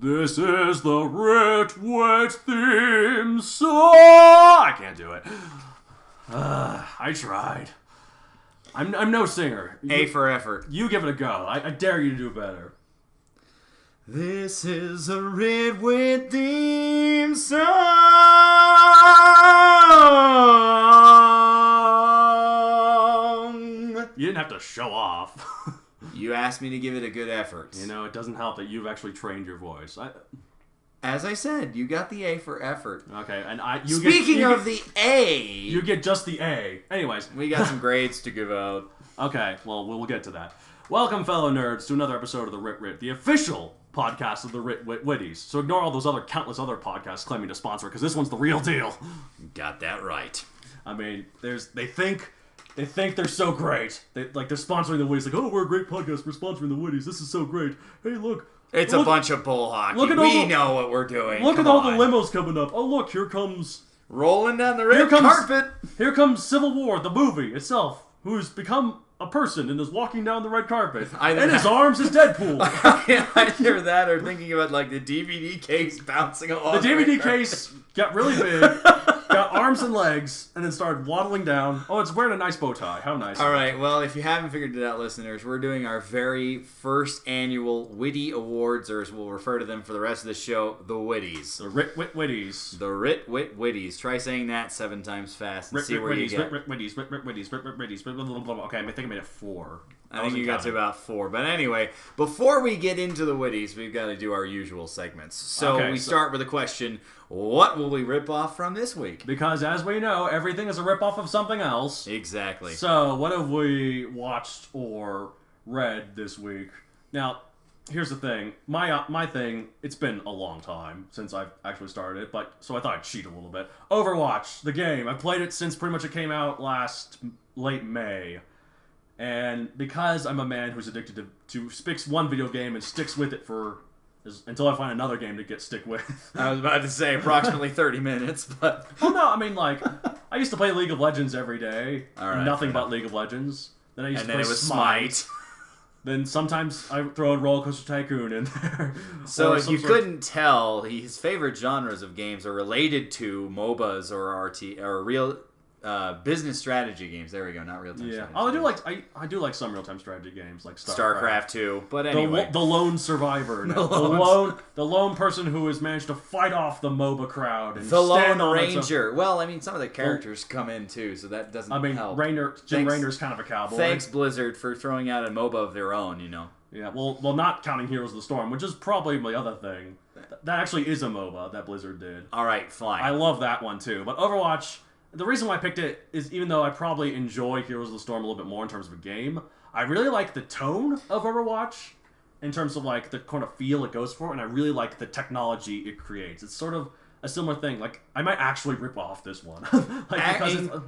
This is the Writ theme song. I can't do it. I tried. I'm no singer. A for effort. You give it a go. I dare you to do better. This is a Writ theme song. You didn't have to show off. You asked me to give it a good effort. You know, it doesn't help that you've actually trained your voice. As I said, you got the A for effort. Okay, and Speaking of the A, you get just the A. Anyways, we got some grades to give out. Okay, well, we'll get to that. Welcome, fellow nerds, to another episode of the Writ, the official podcast of the Witties. So ignore all those countless other podcasts claiming to sponsor, because this one's the real deal. Got that right. I mean, they think they're so great. They're sponsoring the Witties. Like, oh, we're a great podcast. We're sponsoring the Witties. This is so great. Hey, look. It's a bunch of bull hockey. We know what we're doing. Look at all the limos coming up. Oh, look, here comes... Rolling down the red carpet. Here comes Civil War, the movie itself, who's become a person and is walking down the red carpet. And his arms is Deadpool. Either that or thinking about, like, the DVD case bouncing along. The DVD case got really big, got arms and legs, and then started waddling down. Oh, it's wearing a nice bow tie. How nice. All right, well, if you haven't figured it out, listeners, we're doing our very first annual Witty Awards, or as we'll refer to them for the rest of the show, the Witties. The Witties. The Witties. Try saying that 7 times fast and see where you get. Witties. Okay, I think I made it 4. I think you got to about 4. But anyway, before we get into the Witties, we've got to do our usual segments. So we start with a question: what will we rip off from this week? Because as we know, everything is a rip off of something else. Exactly. So what have we watched or read this week? Now, here's the thing. My thing, it's been a long time since I've actually started it, so I thought I'd cheat a little bit. Overwatch, the game. I've played it since pretty much it came out late May. And because I'm a man who's addicted to picks one video game and sticks with it until I find another game to stick with. I was about to say approximately 30 minutes, but... Well, no, I mean, like, I used to play League of Legends every day. All right, nothing but League of Legends. Then I used to play it was Smite. Then sometimes I throw a Roller Coaster Tycoon in there. So if you couldn't tell, his favorite genres of games are related to MOBAs or real... business strategy games. There we go. Not real-time strategy. Oh, I do like some real-time strategy games, like StarCraft 2. But anyway, the lone survivor, the lone person who has managed to fight off the MOBA crowd, and the Lone Ranger. Well, I mean, some of the characters come in too, so that doesn't. help. Jim Raynor's kind of a cowboy. Thanks, Blizzard, for throwing out a MOBA of their own. You know. Yeah. Well, not counting Heroes of the Storm, which is probably the other thing. That actually is a MOBA that Blizzard did. All right, fine. I love that one too, but Overwatch. The reason why I picked it is even though I probably enjoy Heroes of the Storm a little bit more in terms of a game, I really like the tone of Overwatch in terms of like the kind of feel it goes for, and I really like the technology it creates. It's sort of a similar thing. Like, I might actually rip off this one.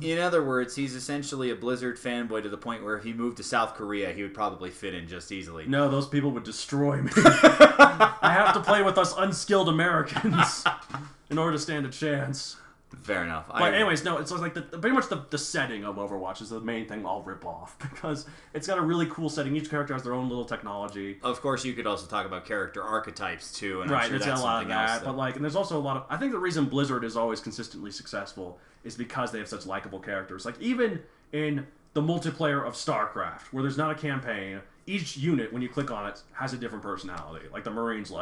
In other words, he's essentially a Blizzard fanboy to the point where if he moved to South Korea, he would probably fit in just easily. No, those people would destroy me. I have to play with us unskilled Americans in order to stand a chance. Fair enough. But anyways, no, it's like pretty much the setting of Overwatch is the main thing I'll rip off, because it's got a really cool setting. Each character has their own little technology. Of course, you could also talk about character archetypes too, and right, I'm sure there's that's a lot of that. else. But and there's also a lot of. I think the reason Blizzard is always consistently successful is because they have such likable characters. Like even in the multiplayer of StarCraft, where there's not a campaign, each unit when you click on it has a different personality. Like the Marines,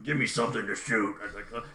give me something to shoot.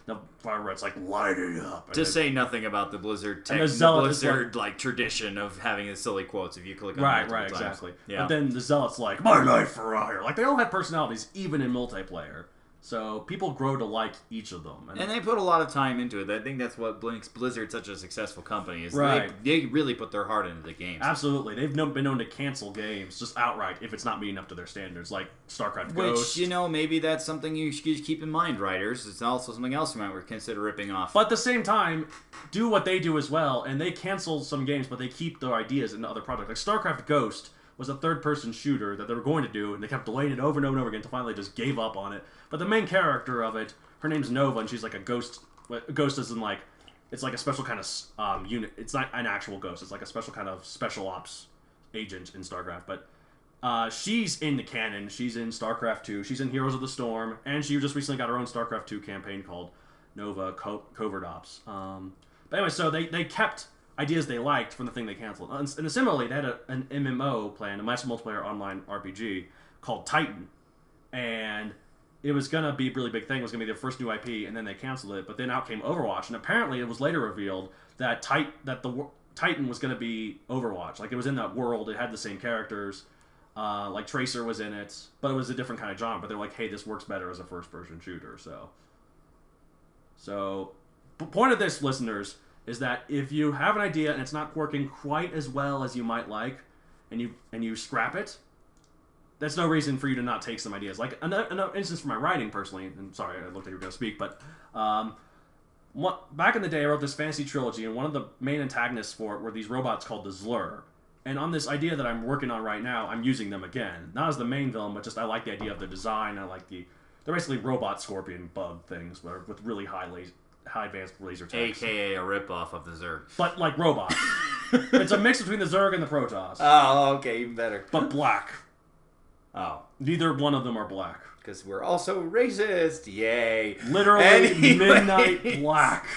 The Fire Red's light it up. To say nothing about the Blizzard tradition of having the silly quotes if you click on it right, times. Exactly. Yeah. But then the Zealot's my life for hire. They all have personalities, even in multiplayer. So people grow to like each of them. And they put a lot of time into it. I think that's what makes Blizzard such a successful company. Is right. They really put their heart into the games. Absolutely. They've been known to cancel games just outright if it's not meeting up to their standards, like StarCraft Ghost. Which, maybe that's something you should keep in mind, writers. It's also something else you might consider ripping off. But at the same time, do what they do as well, and they cancel some games, but they keep their ideas in other projects. Like StarCraft Ghost was a third-person shooter that they were going to do, and they kept delaying it over and over and over again until finally they just gave up on it. But the main character of it, her name's Nova, and she's like a ghost. A ghost isn't it's like a special kind of unit. It's not an actual ghost. It's like a special kind of special ops agent in StarCraft. But She's in the canon. She's in StarCraft 2. She's in Heroes of the Storm, and she just recently got her own StarCraft 2 campaign called Nova Covert Ops. But anyway, so they kept ideas they liked from the thing they canceled. And similarly, they had an MMO plan, a massive multiplayer online RPG called Titan, and it was gonna be a really big thing. It was gonna be their first new IP, and then they canceled it. But then out came Overwatch, and apparently it was later revealed that Titan was gonna be Overwatch. Like, it was in that world. It had the same characters. Like Tracer was in it, but it was a different kind of genre. But they're like, hey, this works better as a first-person shooter. So, point of this, listeners, is that if you have an idea and it's not working quite as well as you might like, and you scrap it, that's no reason for you to not take some ideas. Like another instance for my writing, personally. And sorry, I looked like you were going to speak, but back in the day, I wrote this fantasy trilogy, and one of the main antagonists for it were these robots called the Zlur. And on this idea that I'm working on right now, I'm using them again. Not as the main villain, but just I like the idea of the design. I like they're basically robot scorpion bug things, but with really high advanced laser attacks. AKA a ripoff of the Zerg. But like robots. It's a mix between the Zerg and the Protoss. Oh, okay, even better. But black. Oh. Neither one of them are black. Because we're also racist. Yay. Literally midnight black.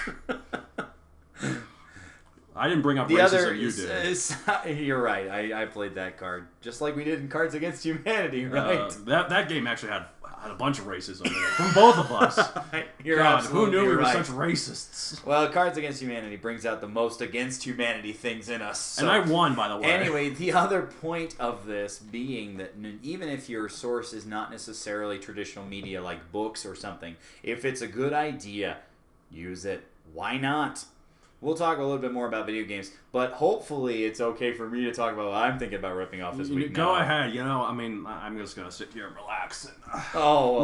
I didn't bring up racism, you did. You're right. I played that card. Just like we did in Cards Against Humanity, right? That game actually had a bunch of racism in it. From both of us. God, who knew we were such racists? Well, Cards Against Humanity brings out the most against humanity things in us. So. And I won, by the way. Anyway, the other point of this being that even if your source is not necessarily traditional media like books or something, if it's a good idea, use it. Why not? We'll talk a little bit more about video games, but hopefully it's okay for me to talk about what I'm thinking about ripping off this week. Go ahead. I mean, I'm just going to sit here and relax and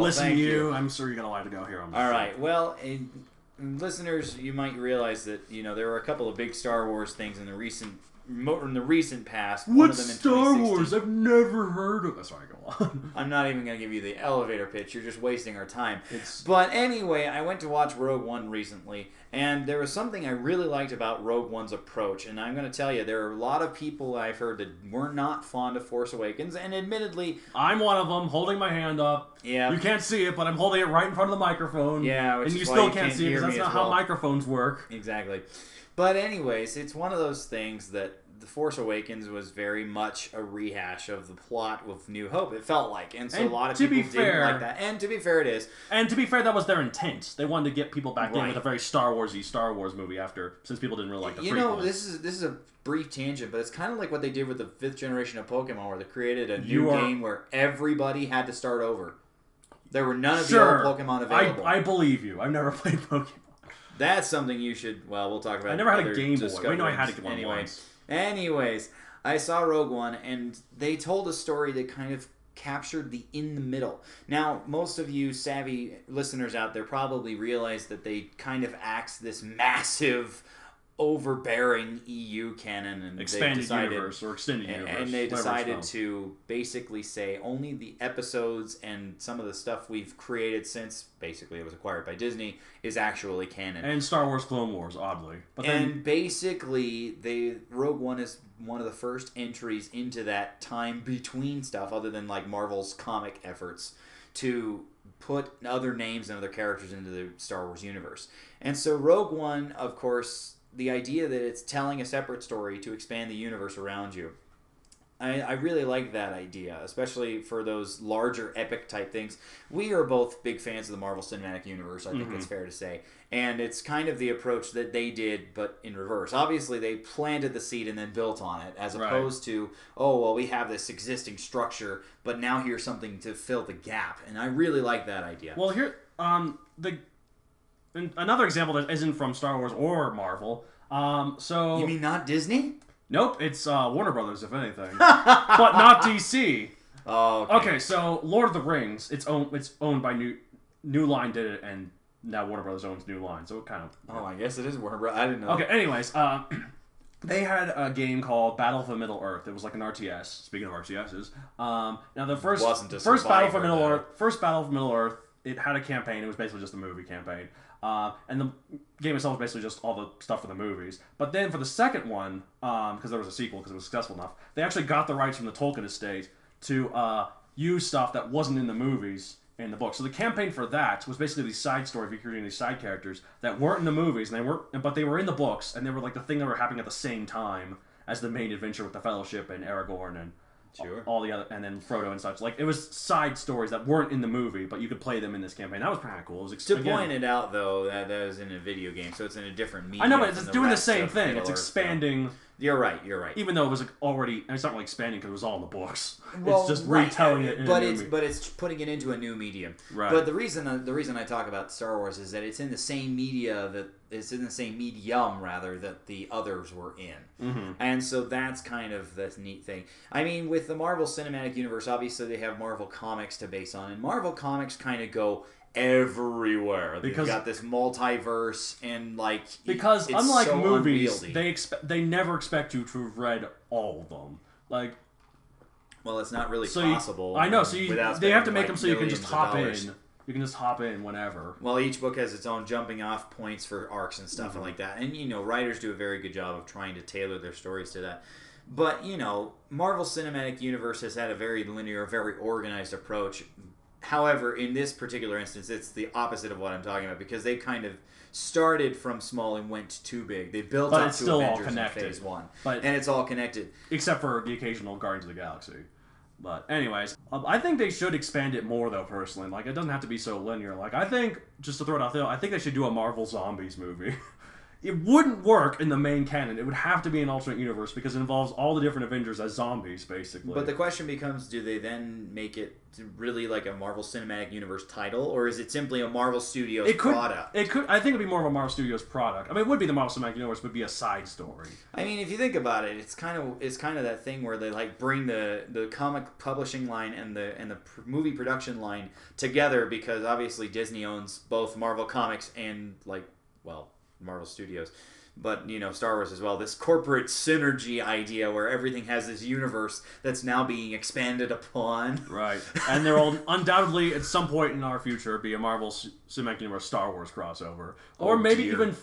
listen to you. I'm sure you're going to like to go here. All right. Well, listeners, you might realize that, there were a couple of big Star Wars things in the recent past. What's Star Wars? I've never heard of it. Sorry, go on. I'm not even going to give you the elevator pitch. You're just wasting our time. But anyway, I went to watch Rogue One recently, and there was something I really liked about Rogue One's approach. And I'm going to tell you, there are a lot of people I've heard that were not fond of Force Awakens, and admittedly... I'm one of them, holding my hand up. Yeah. You can't see it, but I'm holding it right in front of the microphone. Yeah, and you still can't see it, because that's not how microphones work. Exactly. But anyways, it's one of those things that The Force Awakens was very much a rehash of the plot with New Hope. It felt like. And so a lot of people didn't like that. And to be fair, it is. And to be fair, that was their intent. They wanted to get people back in with a very Star Wars movie since people didn't really like the prequels. This is a brief tangent, but it's kind of like what they did with the 5th generation of Pokemon, where they created a new game where everybody had to start over. There were none of the old Pokemon available. I believe you. I've never played Pokemon. That's something you should... Well, we'll talk about. I never had a Game Boy. Wait, no, I had one once. Anyways, I saw Rogue One, and they told a story that kind of captured the in the middle. Now, most of you savvy listeners out there probably realize that they kind of axed this massive, overbearing EU canon, and expanded universe or extended universe, and they decided to basically say only the episodes and some of the stuff we've created since basically it was acquired by Disney is actually canon. And Star Wars Clone Wars, oddly. And basically, Rogue One is one of the first entries into that time between stuff, other than like Marvel's comic efforts, to put other names and other characters into the Star Wars universe. And so Rogue One, of course, the idea that it's telling a separate story to expand the universe around you. I really like that idea, especially for those larger epic type things. We are both big fans of the Marvel Cinematic Universe, I think that's fair to say. And it's kind of the approach that they did, but in reverse. Obviously, they planted the seed and then built on it, as opposed to, we have this existing structure, but now here's something to fill the gap. And I really like that idea. Well, here, another example that isn't from Star Wars or Marvel. You mean not Disney? Nope, it's Warner Brothers, if anything, but not DC. Oh, okay. So Lord of the Rings, it's owned by New Line did it, and now Warner Brothers owns New Line, so it kind of. Oh, I guess it is Warner Brothers. I didn't know. Okay. Anyways, they had a game called Battle for Middle Earth. It was like an RTS. Speaking of RTSs, now the first Battle for Middle Earth, it had a campaign. It was basically just a movie campaign. And the game itself was basically just all the stuff for the movies. But then for the second one, because there was a sequel, because it was successful enough, they actually got the rights from the Tolkien estate to use stuff that wasn't in the movies in the book. So the campaign for that was basically these side stories featuring these side characters that weren't in the movies, but they were in the books, and they were like the thing that were happening at the same time as the main adventure with the Fellowship and Aragorn and all the other, and then Frodo and such. Like, it was side stories that weren't in the movie, but you could play them in this campaign. That was kind of cool. It was to point it out, though, that was in a video game, so it's in a different medium. I know, but it's doing the same thing. It's expanding. You're right. Even though it was already, and it's not really expanding because it was all in the books. Well, it's just retelling it. But it's putting it into a new medium. Right. But the reason I talk about Star Wars is that it's in the same medium that the others were in, and so that's kind of the neat thing. I mean, with the Marvel Cinematic Universe, obviously they have Marvel Comics to base on, and Marvel Comics kind of go everywhere. They've got this multiverse, and because it's unlike so movies, unwieldy. they never expect you to have read all of them. Like, well, it's not really possible. I know. So they have to make them so you can just hop in. Dollars. You can just hop in whenever. Well, each book has its own jumping off points for arcs and stuff and like that. And, writers do a very good job of trying to tailor their stories to that. But, Marvel Cinematic Universe has had a very linear, very organized approach. However, in this particular instance, it's the opposite of what I'm talking about, because they kind of started from small and went too big. They built up to Avengers in Phase 1. And it's all connected. Except for the occasional Guardians of the Galaxy. But anyways, I think they should expand it more, though, personally. Like, it doesn't have to be so linear. Like, I think, just to throw it out there, I think they should do a Marvel Zombies movie. It wouldn't work in the main canon. It would have to be an alternate universe because it involves all the different Avengers as zombies, basically. But the question becomes, do they then make it really like a Marvel Cinematic Universe title, or is it simply a Marvel Studios product? I think it'd be more of a Marvel Studios product. I mean, it would be the Marvel Cinematic Universe, but it'd be a side story. I mean, if you think about it, it's kind of that thing where they bring the comic publishing line and the movie production line together, because obviously Disney owns both Marvel Comics and Marvel Studios, but Star Wars as well. This corporate synergy idea where everything has this universe that's now being expanded upon. Right, and there will undoubtedly at some point in our future be a Marvel Cinematic Universe Star Wars crossover, or maybe even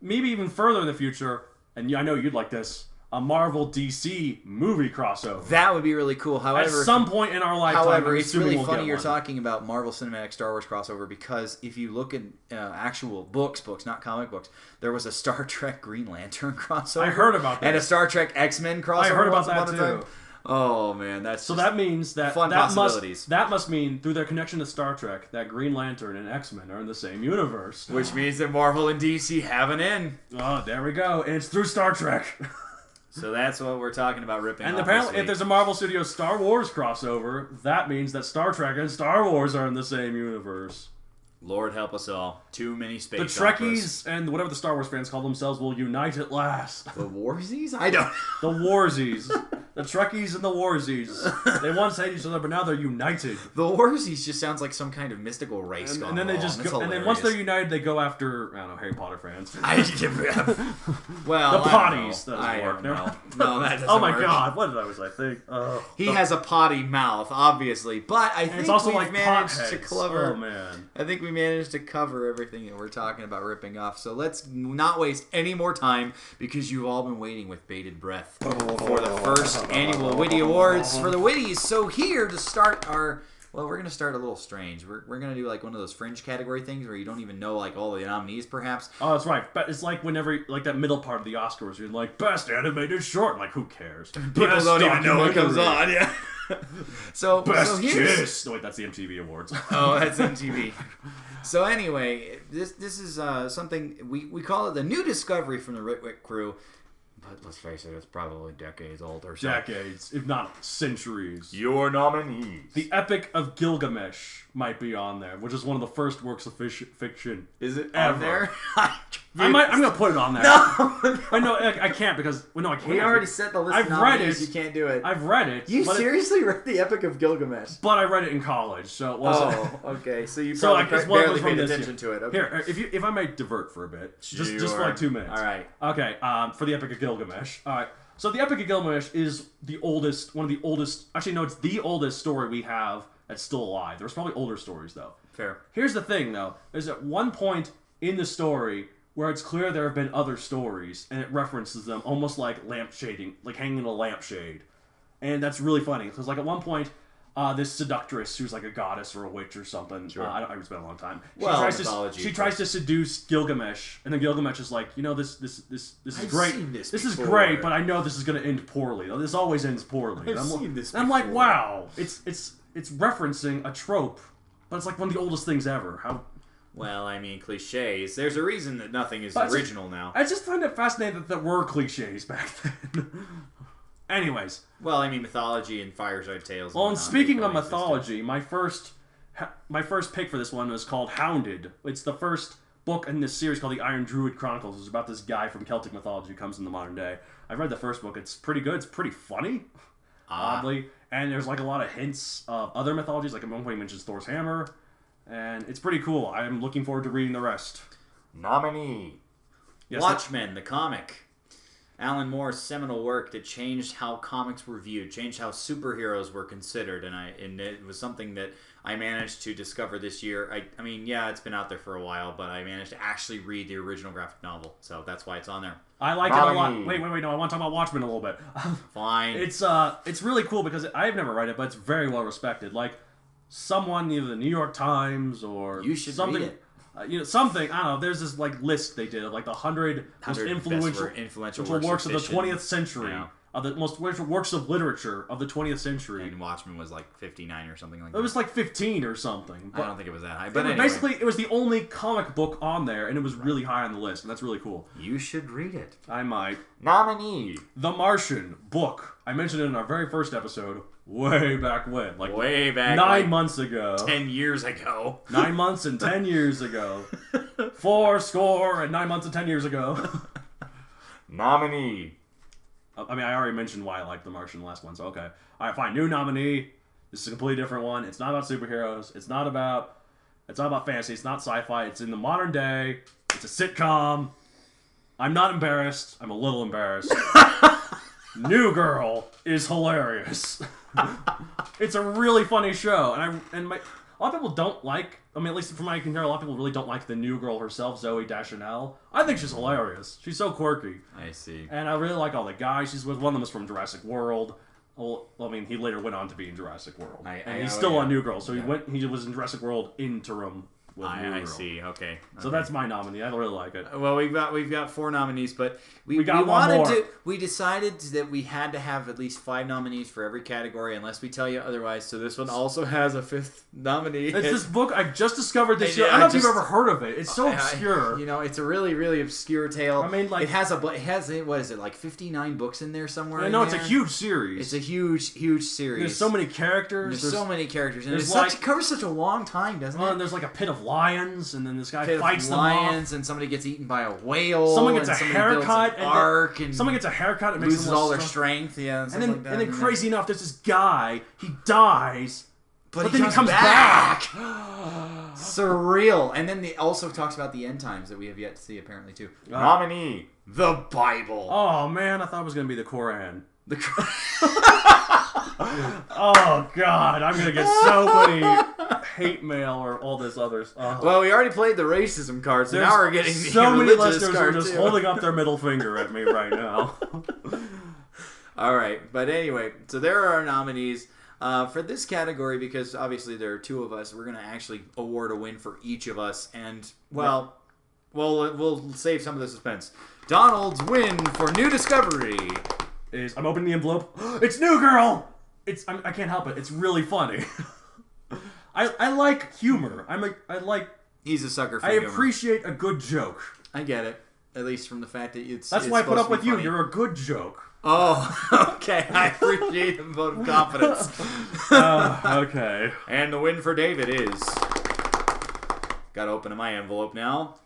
maybe even further in the future. And I know you'd like this. A Marvel DC movie crossover. That would be really cool. However, at some point in our lifetime. However, it's really funny you're talking about Marvel Cinematic Star Wars crossover, because if you look at actual books, not comic books, there was a Star Trek Green Lantern crossover. I heard about that. And a Star Trek X-Men crossover. I heard about that too. Oh man, that's so that means that fun possibilities. That must mean through their connection to Star Trek that Green Lantern and X-Men are in the same universe, which means that Marvel and DC have an in. Oh, there we go, and it's through Star Trek. So that's what we're talking about ripping and off. Apparently, if there's a Marvel Studios Star Wars crossover, that means that Star Trek and Star Wars are in the same universe. Lord help us all. Too many space The Trekkies and whatever the Star Wars fans call themselves will unite at last. The Warsies? I don't The Warsies. The Trekkies and the Warsies. They once hated each other, but now they're united. The Warsies just sounds like some kind of mystical race. And then they just go, and then once they're united, they go after, I don't know, Harry Potter fans. Well, the potties. That doesn't work. No, that doesn't Oh my work. God, what did I think? He has a potty mouth, obviously, but I think it's also we've like managed to cover. Oh man, I think we managed to cover everything that we're talking about ripping off. So let's not waste any more time, because you've all been waiting with bated breath for the first annual Witty Awards for the Witties. So here to start our... Well, we're going to start a little strange. We're going to do like one of those fringe category things where you don't even know like all the nominees, perhaps. Oh, that's right. But it's like whenever, like that middle part of the Oscars, you're like, best animated short. I'm like, who cares? People don't even know what comes on, yeah. Best here's... Kiss. No, wait, that's the MTV Awards. Oh, that's MTV. So anyway, this is something, we call it the new discovery from the Writ crew. But let's face it, it's probably decades old or so. Decades, if not centuries. Your nominees. The Epic of Gilgamesh might be on there, which is one of the first works of fiction. Is it ever. on there? I'm gonna put it on there. No, I know I can't because I can't. We already set the list. I've read it. You can't do it. I've read it. You seriously read the Epic of Gilgamesh? But I read it in college, so it wasn't. Oh, okay. So you probably barely paid attention to it. Okay. Here, if I may divert for a bit, just for like 2 minutes. All right. Okay. For the Epic of Gilgamesh. All right. So the Epic of Gilgamesh is the oldest, one of the oldest. Actually, no, it's the oldest story we have that's still alive. There's probably older stories though. Fair. Here's the thing, though. There's at one point in the story where it's clear there have been other stories, and it references them almost like lampshading, like hanging in a lampshade. and that's really funny because like at one point. This seductress who's like a goddess or a witch or something. Sure. It's been a long time. Mythology. She tries to seduce Gilgamesh, and then Gilgamesh is like, this is great. This is great, but I know this is going to end poorly. This always ends poorly. I've seen this before. I'm like, wow, it's referencing a trope, but it's like one of the oldest things ever. How? Well, I mean, cliches. There's a reason that nothing is original now. I just find it fascinating that there were cliches back then. Anyways. Well, I mean, mythology and Fireside Tales. Well, and speaking of mythology, my first pick for this one was called Hounded. It's the first book in this series called the Iron Druid Chronicles. It's about this guy from Celtic mythology who comes in the modern day. I've read the first book. It's pretty good. It's pretty funny, oddly. And there's like a lot of hints of other mythologies. Like at one point he mentions Thor's hammer. And it's pretty cool. I'm looking forward to reading the rest. Nominee. Yes, Watchmen, the comic. Alan Moore's seminal work that changed how comics were viewed, changed how superheroes were considered, and it was something that I managed to discover this year. I mean, yeah, it's been out there for a while, but I managed to actually read the original graphic novel, so that's why it's on there. I like it a lot. Wait, no, I want to talk about Watchmen a little bit. Fine. It's really cool because I've never read it, but it's very well respected. Like someone, either the New York Times or you should something. Read it. Something, I don't know, there's this like list they did of like the 100 most influential works of the 20th century. Yeah. Of the most works of literature of the 20th century. And Watchmen was like 59 or something like that. It was like 15 or something. I don't think it was that high. But anyway. Basically, it was the only comic book on there, and it was really high on the list, and that's really cool. You should read it. I might. Nominee. The Martian book. I mentioned it in our very first episode. Way back when. Like way back 9 months ago. 10 years ago. 9 months and 10 years ago. 4 and 9 months and 10 years ago. Nominee. I mean, I already mentioned why I liked The Martian last one, so okay. Alright, fine. New nominee. This is a completely different one. It's not about superheroes. It's not about fantasy. It's not sci-fi. It's in the modern day. It's a sitcom. I'm not embarrassed. I'm a little embarrassed. New Girl is hilarious. It's a really funny show, and a lot of people don't like. I mean, at least from what I can hear, a lot of people really don't like the new girl herself, Zooey Deschanel. I think she's hilarious. She's so quirky. I see. And I really like all the guys she's with. One of them is from Jurassic World. Well, I mean, he later went on to be in Jurassic World, and he's still on New Girl. So he was in Jurassic World interim. I see. Okay. So that's my nominee. I really like it. Well, we've got 4 nominees, but we decided that we had to have at least 5 nominees for every category, unless we tell you otherwise. So this one also has a 5th nominee. It's this book I just discovered this year. I don't know if you've ever heard of it. It's so obscure. It's a really, really obscure tale. I mean, like it has what is it, like 59 books in there somewhere? I know it's a huge series. It's a huge, huge series. There's so many characters. There's so many characters, and it covers such a long time, doesn't it? And there's like a pit of lions, and then this guy fights them off. And somebody gets eaten by a whale. Someone gets a haircut, and someone gets a haircut, and loses all their strength. Yeah, and then crazy enough, there's this guy. He dies, but then he comes back. Surreal. And then it also talks about the end times that we have yet to see, apparently too. Nominee: the Bible. Oh man, I thought it was gonna be the Quran. Oh god, I'm gonna get so many hate mail or all this other stuff. Well, we already played the racism card, so now we're getting so many listeners who are just holding up their middle finger at me right now. All right, but anyway, so there are our nominees for this category because obviously there are 2 of us. We're gonna actually award a win for each of us, and we'll save some of the suspense. Donald's win for New Discovery is I'm opening the envelope. It's New Girl. I can't help it. It's really funny. I like humor. He's a sucker for humor. I appreciate a good joke. I get it. At least from the fact that it's That's why I put up with you. You're a good joke. Oh, okay. I appreciate the vote of confidence. Okay. And the win for David is... Gotta open my envelope now.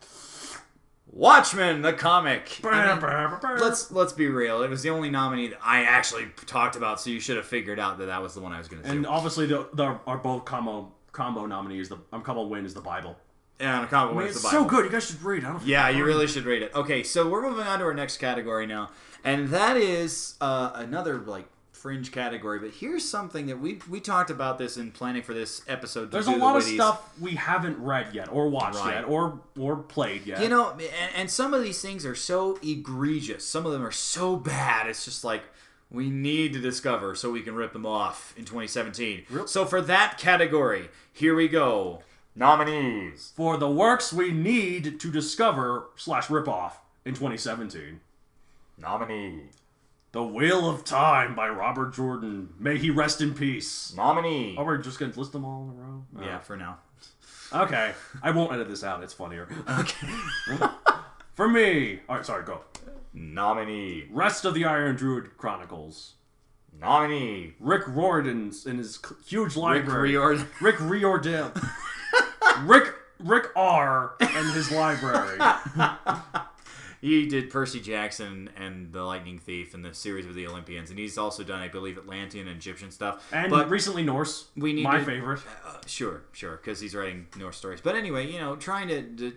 Watchmen, the comic. Let's be real. It was the only nominee that I actually talked about, so you should have figured out that was the one I was going to do. And obviously, our both combo nominees. Combo win is the Bible. Yeah, the combo win is the Bible. It's so good. You guys should read it. Yeah, you really should read it. Okay, so we're moving on to our next category now, and that is another fringe category. But here's something that we talked about this in planning for this episode. There's a lot of stuff we haven't read yet, or watched yet, or played yet. And some of these things are so egregious. Some of them are so bad. It's just like, we need to discover so we can rip them off in 2017. Yep. So for that category, here we go. Nominees. For the works we need to discover / rip off in 2017. Nominee. The Wheel of Time by Robert Jordan. May he rest in peace. Nominee. Oh, we're just going to list them all in a row? Oh. Yeah, for now. Okay. I won't edit this out. It's funnier. Okay. For me. Alright, sorry, go. Nominee. Rest of the Iron Druid Chronicles. Nominee. Rick Riordan's in his huge library. Rick Riordan. Rick R. and his library. He did Percy Jackson and The Lightning Thief and the series of the Olympians, and he's also done, I believe, Atlantean and Egyptian stuff. And but recently Norse. We need my favorite. Sure, because he's writing Norse stories. But anyway, trying to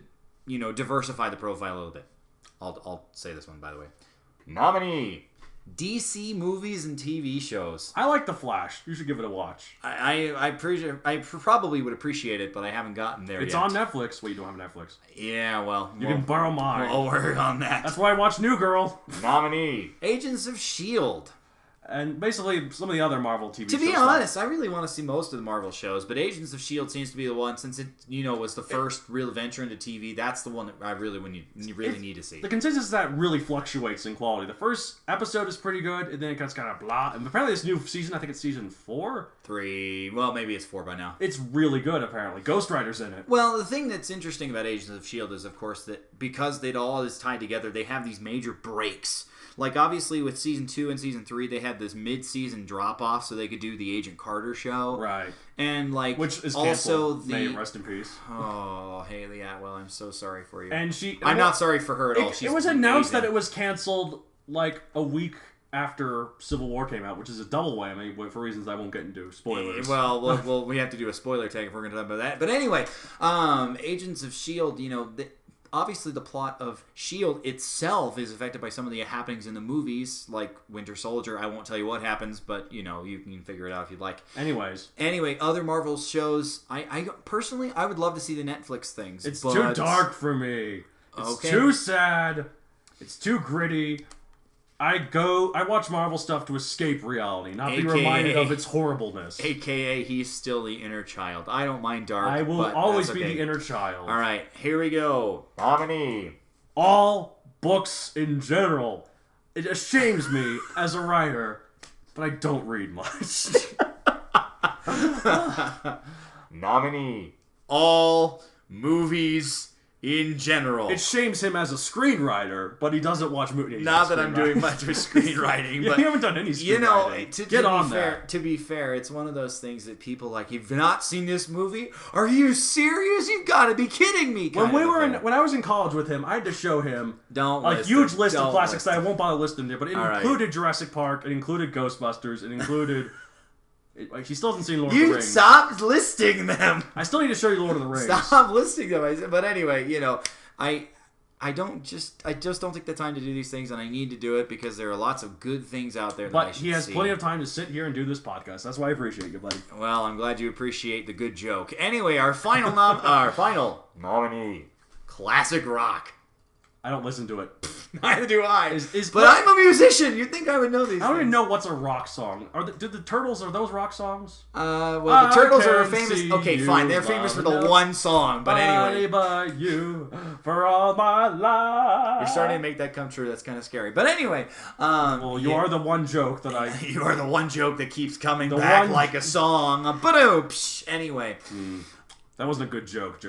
diversify the profile a little bit. I'll say this one, by the way. Nominee. DC movies and TV shows. I like The Flash. You should give it a watch. I probably would appreciate it, but I haven't gotten there it's yet. It's on Netflix. Wait, you don't have Netflix? Yeah, well... You can borrow mine. We'll work on that. That's why I watched New Girl. Nominee. Agents of S.H.I.E.L.D. And basically some of the other Marvel TV shows. To be honest, I really want to see most of the Marvel shows, but Agents of S.H.I.E.L.D. seems to be the one, since it, was the first real venture into TV, that's the one that I really need to see. The consensus is that really fluctuates in quality. The first episode is pretty good, and then it gets kind of blah. And apparently this new season, I think it's season 4? 3, well, maybe it's 4 by now. It's really good, apparently. Ghost Rider's in it. Well, the thing that's interesting about Agents of S.H.I.E.L.D. is, of course, that because it all is tied together, they have these major breaks. Like, obviously, with Season 2 and Season 3, they had this mid-season drop-off so they could do the Agent Carter show. Right. And, like, which is also canceled. May it rest in peace. Oh, Haley Atwell, I'm so sorry for you. And I'm not sorry for her at all. It was announced that it was canceled, like, a week after Civil War came out, which is a double whammy for reasons I won't get into. Spoilers. Well, we have to do a spoiler tag if we're going to talk about that. But anyway, Agents of S.H.I.E.L.D., obviously the plot of S.H.I.E.L.D. itself is affected by some of the happenings in the movies, like Winter Soldier. I won't tell you what happens, but, you can figure it out if you'd like. Anyway, other Marvel shows, I personally, I would love to see the Netflix things. It's too dark for me. It's too sad. It's too gritty. I watch Marvel stuff to escape reality, not be reminded of its horribleness. AKA, he's still the inner child. I don't mind dark. I will always be the inner child. All right, here we go. Nominee. All books in general. It ashames me as a writer, but I don't read much. Nominee. All movies in general. It shames him as a screenwriter, but he doesn't watch movies. Not that I'm doing much with screenwriting, but you haven't done any screenwriting. To be fair, it's one of those things that people like, you've not seen this movie? Are you serious? You've got to be kidding me. When I was in college with him, I had to show him a huge list of classics that I won't bother listing there, but it included Jurassic Park, it included Ghostbusters, it included... He still hasn't seen Lord of the Rings. You stopped listing them. I still need to show you Lord of the Rings. Stop listing them. But anyway, I just don't take the time to do these things, and I need to do it because there are lots of good things out there. But he has plenty of time to sit here and do this podcast. That's why I appreciate you, buddy. Well, I'm glad you appreciate the good joke. Anyway, our final nominee, classic rock. I don't listen to it. Neither do I. But I'm a musician. You'd think I would know these I don't even know what's a rock song. Are the Turtles, are those rock songs? The Turtles are famous. Okay, fine. They're famous for the one song. But anyway. By you for all my life. You're starting to make that come true. That's kind of scary. But anyway. You are the one joke that I... You are the one joke that keeps coming back like a song. Anyway. That wasn't a good joke.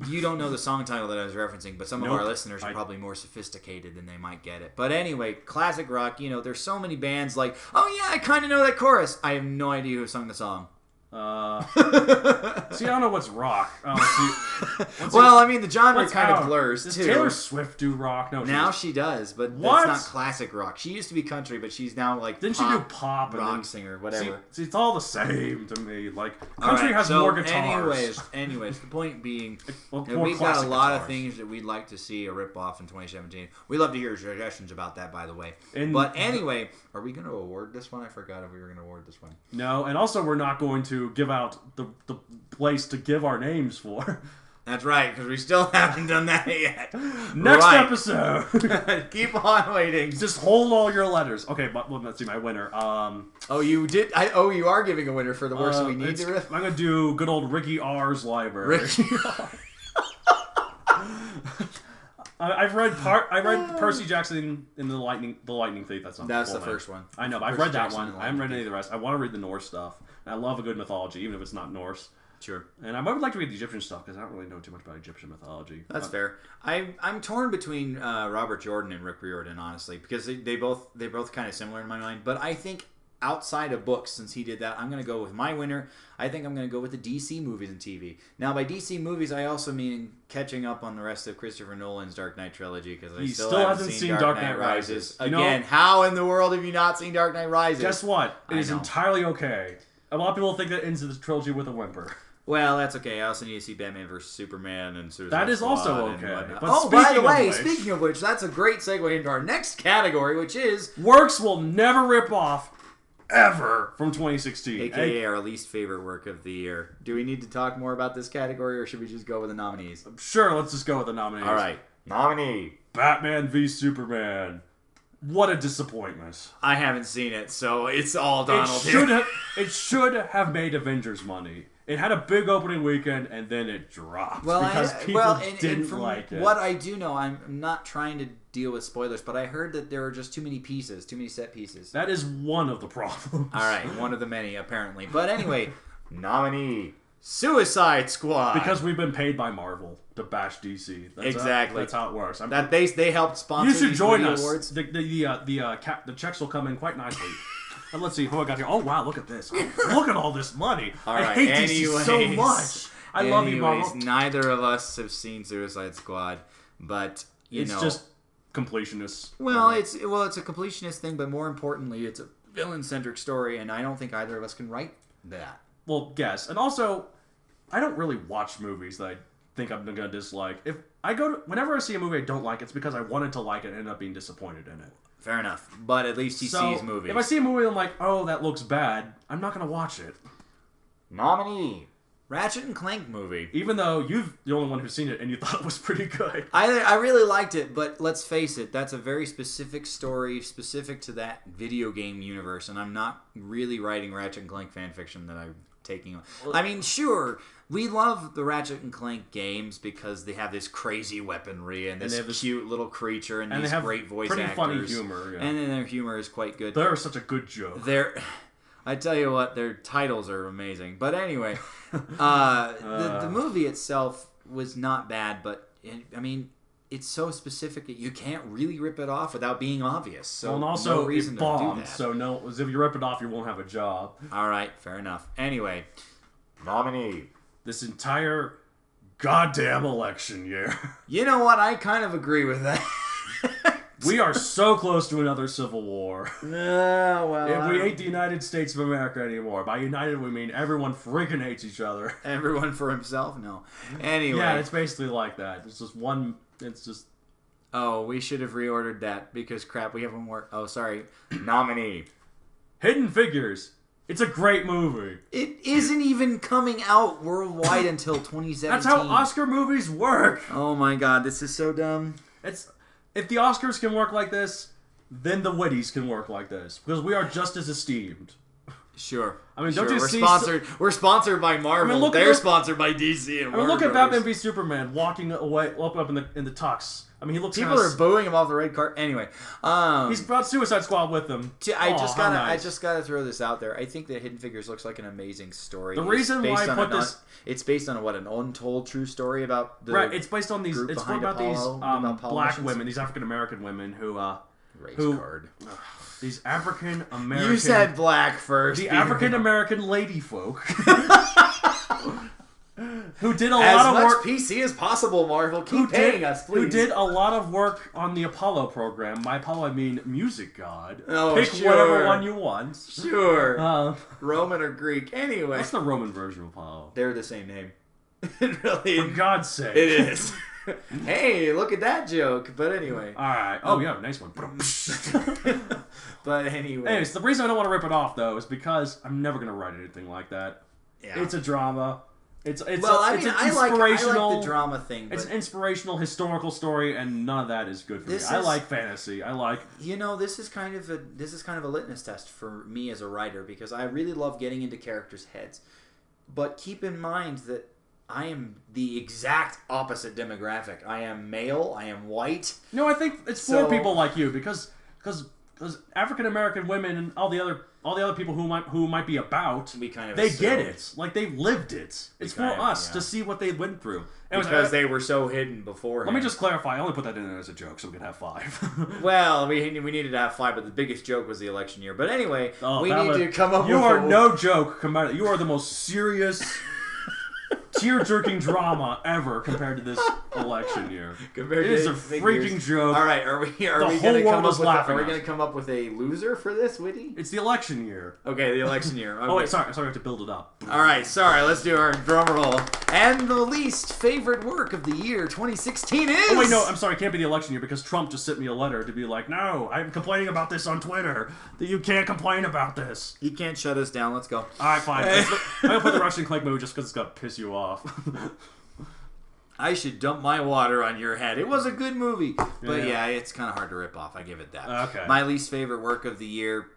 You don't know the song title that I was referencing, but some of our listeners are probably more sophisticated than they might get it. But anyway, classic rock, there's so many bands like, oh yeah, I kind of know that chorus. I have no idea who sung the song. See, I don't know what's rock. The genre kind of blurs, Does too. Taylor Swift do rock? No, now she does, but that's not classic rock. She used to be country, but she's now like Didn't she do pop? Rock singer, whatever. See, it's all the same to me. Like, country has more guitars. Anyways, the point being, we've got a lot of things that we'd like to see a rip-off in 2017. We'd love to hear your suggestions about that, by the way. But anyway, are we going to award this one? I forgot if we were going to award this one. No, and also we're not going to give out the place to give our names for. That's right, because we still haven't done that yet. Next episode. Keep on waiting. Just hold all your letters. Okay, but let's see my winner. Oh, you did. You are giving a winner for the worst we need to. I'm gonna do good old Ricky R's library. Ricky R. I read Percy Jackson in the Lightning Thief. That's the first one. I know, but I've read that one. I haven't read any of the rest. I want to read the Norse stuff. And I love a good mythology, even if it's not Norse. Sure. And I would like to read the Egyptian stuff because I don't really know too much about Egyptian mythology. That's fair. I'm torn between Robert Jordan and Rick Riordan, honestly, because they're both kind of similar in my mind. But I think outside of books, since he did that, I'm going to go with my winner. I think I'm going to go with the DC movies and TV. Now, by DC movies, I also mean catching up on the rest of Christopher Nolan's Dark Knight trilogy, because I still haven't seen Dark Knight Rises. Again, how in the world have you not seen Dark Knight Rises? Guess what? It is entirely okay. A lot of people think that ends the trilogy with a whimper. Well, that's okay. I also need to see Batman vs. Superman and Suicide That is Squad also okay. But by the way, speaking of which, that's a great segue into our next category, which is... Works we'll never rip off, ever, from 2016. AKA our least favorite work of the year. Do we need to talk more about this category, or should we just go with the nominees? Sure, let's just go with the nominees. All right. Nominee. Batman v Superman. What a disappointment. I haven't seen it, so it's all Donald. It should have made Avengers money. It had a big opening weekend, and then it dropped because people didn't like it. What I do know, I'm not trying to deal with spoilers, but I heard that there are just too many set pieces. That is one of the problems. All right, one of the many, apparently. But anyway, nominee, Suicide Squad. Because we've been paid by Marvel to bash DC. Exactly. That's how it works. They helped sponsor. You should join us. Awards. The checks will come in quite nicely. And let's see who I got here. Oh wow, look at this! Look at all this money. All right, I hate DC so much. I love you, Marvel. Neither of us have seen Suicide Squad, but it's just completionists. Well, it's a completionist thing, but more importantly, it's a villain-centric story, and I don't think either of us can write that. Well, yes, and also, I don't really watch movies that I think I'm gonna dislike. Whenever I see a movie I don't like, it's because I wanted to like it and end up being disappointed in it. Fair enough. But at least he sees movies. If I see a movie and I'm like, oh, that looks bad, I'm not going to watch it. Nominee. Ratchet and Clank movie. Even though you're the only one who's seen it and you thought it was pretty good. I really liked it, but let's face it, that's a very specific story, specific to that video game universe, and I'm not really writing Ratchet and Clank fanfiction that I'm taking on. I mean, sure, we love the Ratchet and Clank games because they have this crazy weaponry and this cute little creature and these great voice actors. Pretty funny humor. Yeah. And then their humor is quite good. They're such a good joke. I tell you what, their titles are amazing. But anyway, the movie itself was not bad, but I mean, it's so specific that you can't really rip it off without being obvious. So and also, no reason it bombed, to do that. So if you rip it off, you won't have a job. All right, fair enough. Anyway, nominee. This entire goddamn election year. You know what? I kind of agree with that. We are so close to another civil war. No, well, we ain't the United States of America anymore. By united, we mean everyone freaking hates each other. Everyone for himself? No. Anyway. Yeah, it's basically like that. It's just one... It's just... Oh, we should have reordered that because, crap, we have one more... Oh, sorry. Nominee. Hidden Figures. It's a great movie. It isn't even coming out worldwide until 2017. That's how Oscar movies work. Oh my god, this is so dumb. If the Oscars can work like this, then the Witties can work like this. Because we are just as esteemed. Sure. I mean, don't you see... We're sponsored by Marvel. They're sponsored by DC and Warner look at Brothers. Batman v Superman walking away, up in the tux. I mean, he looks. People are booing him off the red cart. Anyway, he's brought Suicide Squad with him. I just gotta throw this out there. I think that Hidden Figures looks like an amazing story. The reason why I put this, it's based on an untold true story about the right. It's based on these. It's about these black women, these African American women who race card. These African American. You said black first. The African American lady folk. Who did a lot of work. As much PC as possible, Marvel. Keep paying us, please. Who did a lot of work on the Apollo program. By Apollo, I mean music god. Oh, Pick whatever one you want. Sure. Roman or Greek. Anyway. That's the Roman version of Apollo. They're the same name. Really. For God's sake. It is. Hey, look at that joke. But anyway. Alright. Oh, yeah, nice one. But anyway. Anyways, the reason I don't want to rip it off, though, is because I'm never going to write anything like that. Yeah. It's a drama. It's I an inspirational. like the drama thing. But It's an inspirational historical story, and none of that is good for me. I like fantasy. I like. This is kind of a litmus test for me as a writer because I really love getting into characters' heads. But keep in mind that I am the exact opposite demographic. I am male. I am white. No, I think it's for people like you because African American women and all the other people who might be about, they get it. Like they've lived it. It's for us to see what they went through. Because they were so hidden before. Let me just clarify. I only put that in there as a joke, so we can have 5. Well, we needed to have 5, but the biggest joke was the election year. But anyway, we need to come up with... You are no joke. You are the most serious... tear-jerking drama ever compared to this election year. It is a freaking joke. All right, are we going to come up with a loser for this, Witty? It's the election year. Okay, the election year. Okay. Oh wait, sorry, I have to build it up. All right, sorry. Let's do our drum roll. And the least favorite work of the year 2016 is. Oh wait, no, I'm sorry. It can't be the election year because Trump just sent me a letter to be like, no, I'm complaining about this on Twitter. That you can't complain about this. He can't shut us down. Let's go. All right, fine. I'm gonna put the Russian Clank movie just because it's gonna piss you off. I should dump my water on your head. It was a good movie. But yeah, it's kind of hard to rip off. I give it that. Okay. My least favorite work of the year,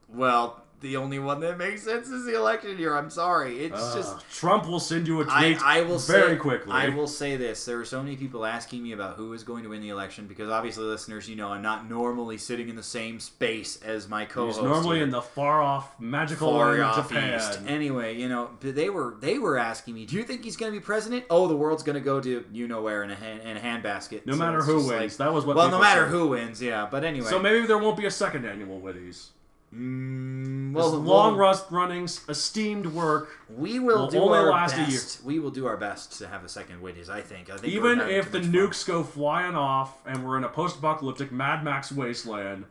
well, the only one that makes sense is the election year. I'm sorry. It's just... Trump will send you a tweet very quickly. I will say this. There were so many people asking me about who is going to win the election because obviously, listeners, I'm not normally sitting in the same space as my co-host. He's normally in the far-off, magical land of Japan. East. Anyway, they were asking me, do you think he's going to be president? Oh, the world's going to go to you-know-where in a handbasket. No matter who wins. That was what no matter who wins, yeah. But anyway. So maybe there won't be a second annual Witties. Well, long-running, esteemed work. We will do our best. We will do our best to have a second Witties. I think even if the nukes go flying off and we're in a post-apocalyptic Mad Max wasteland,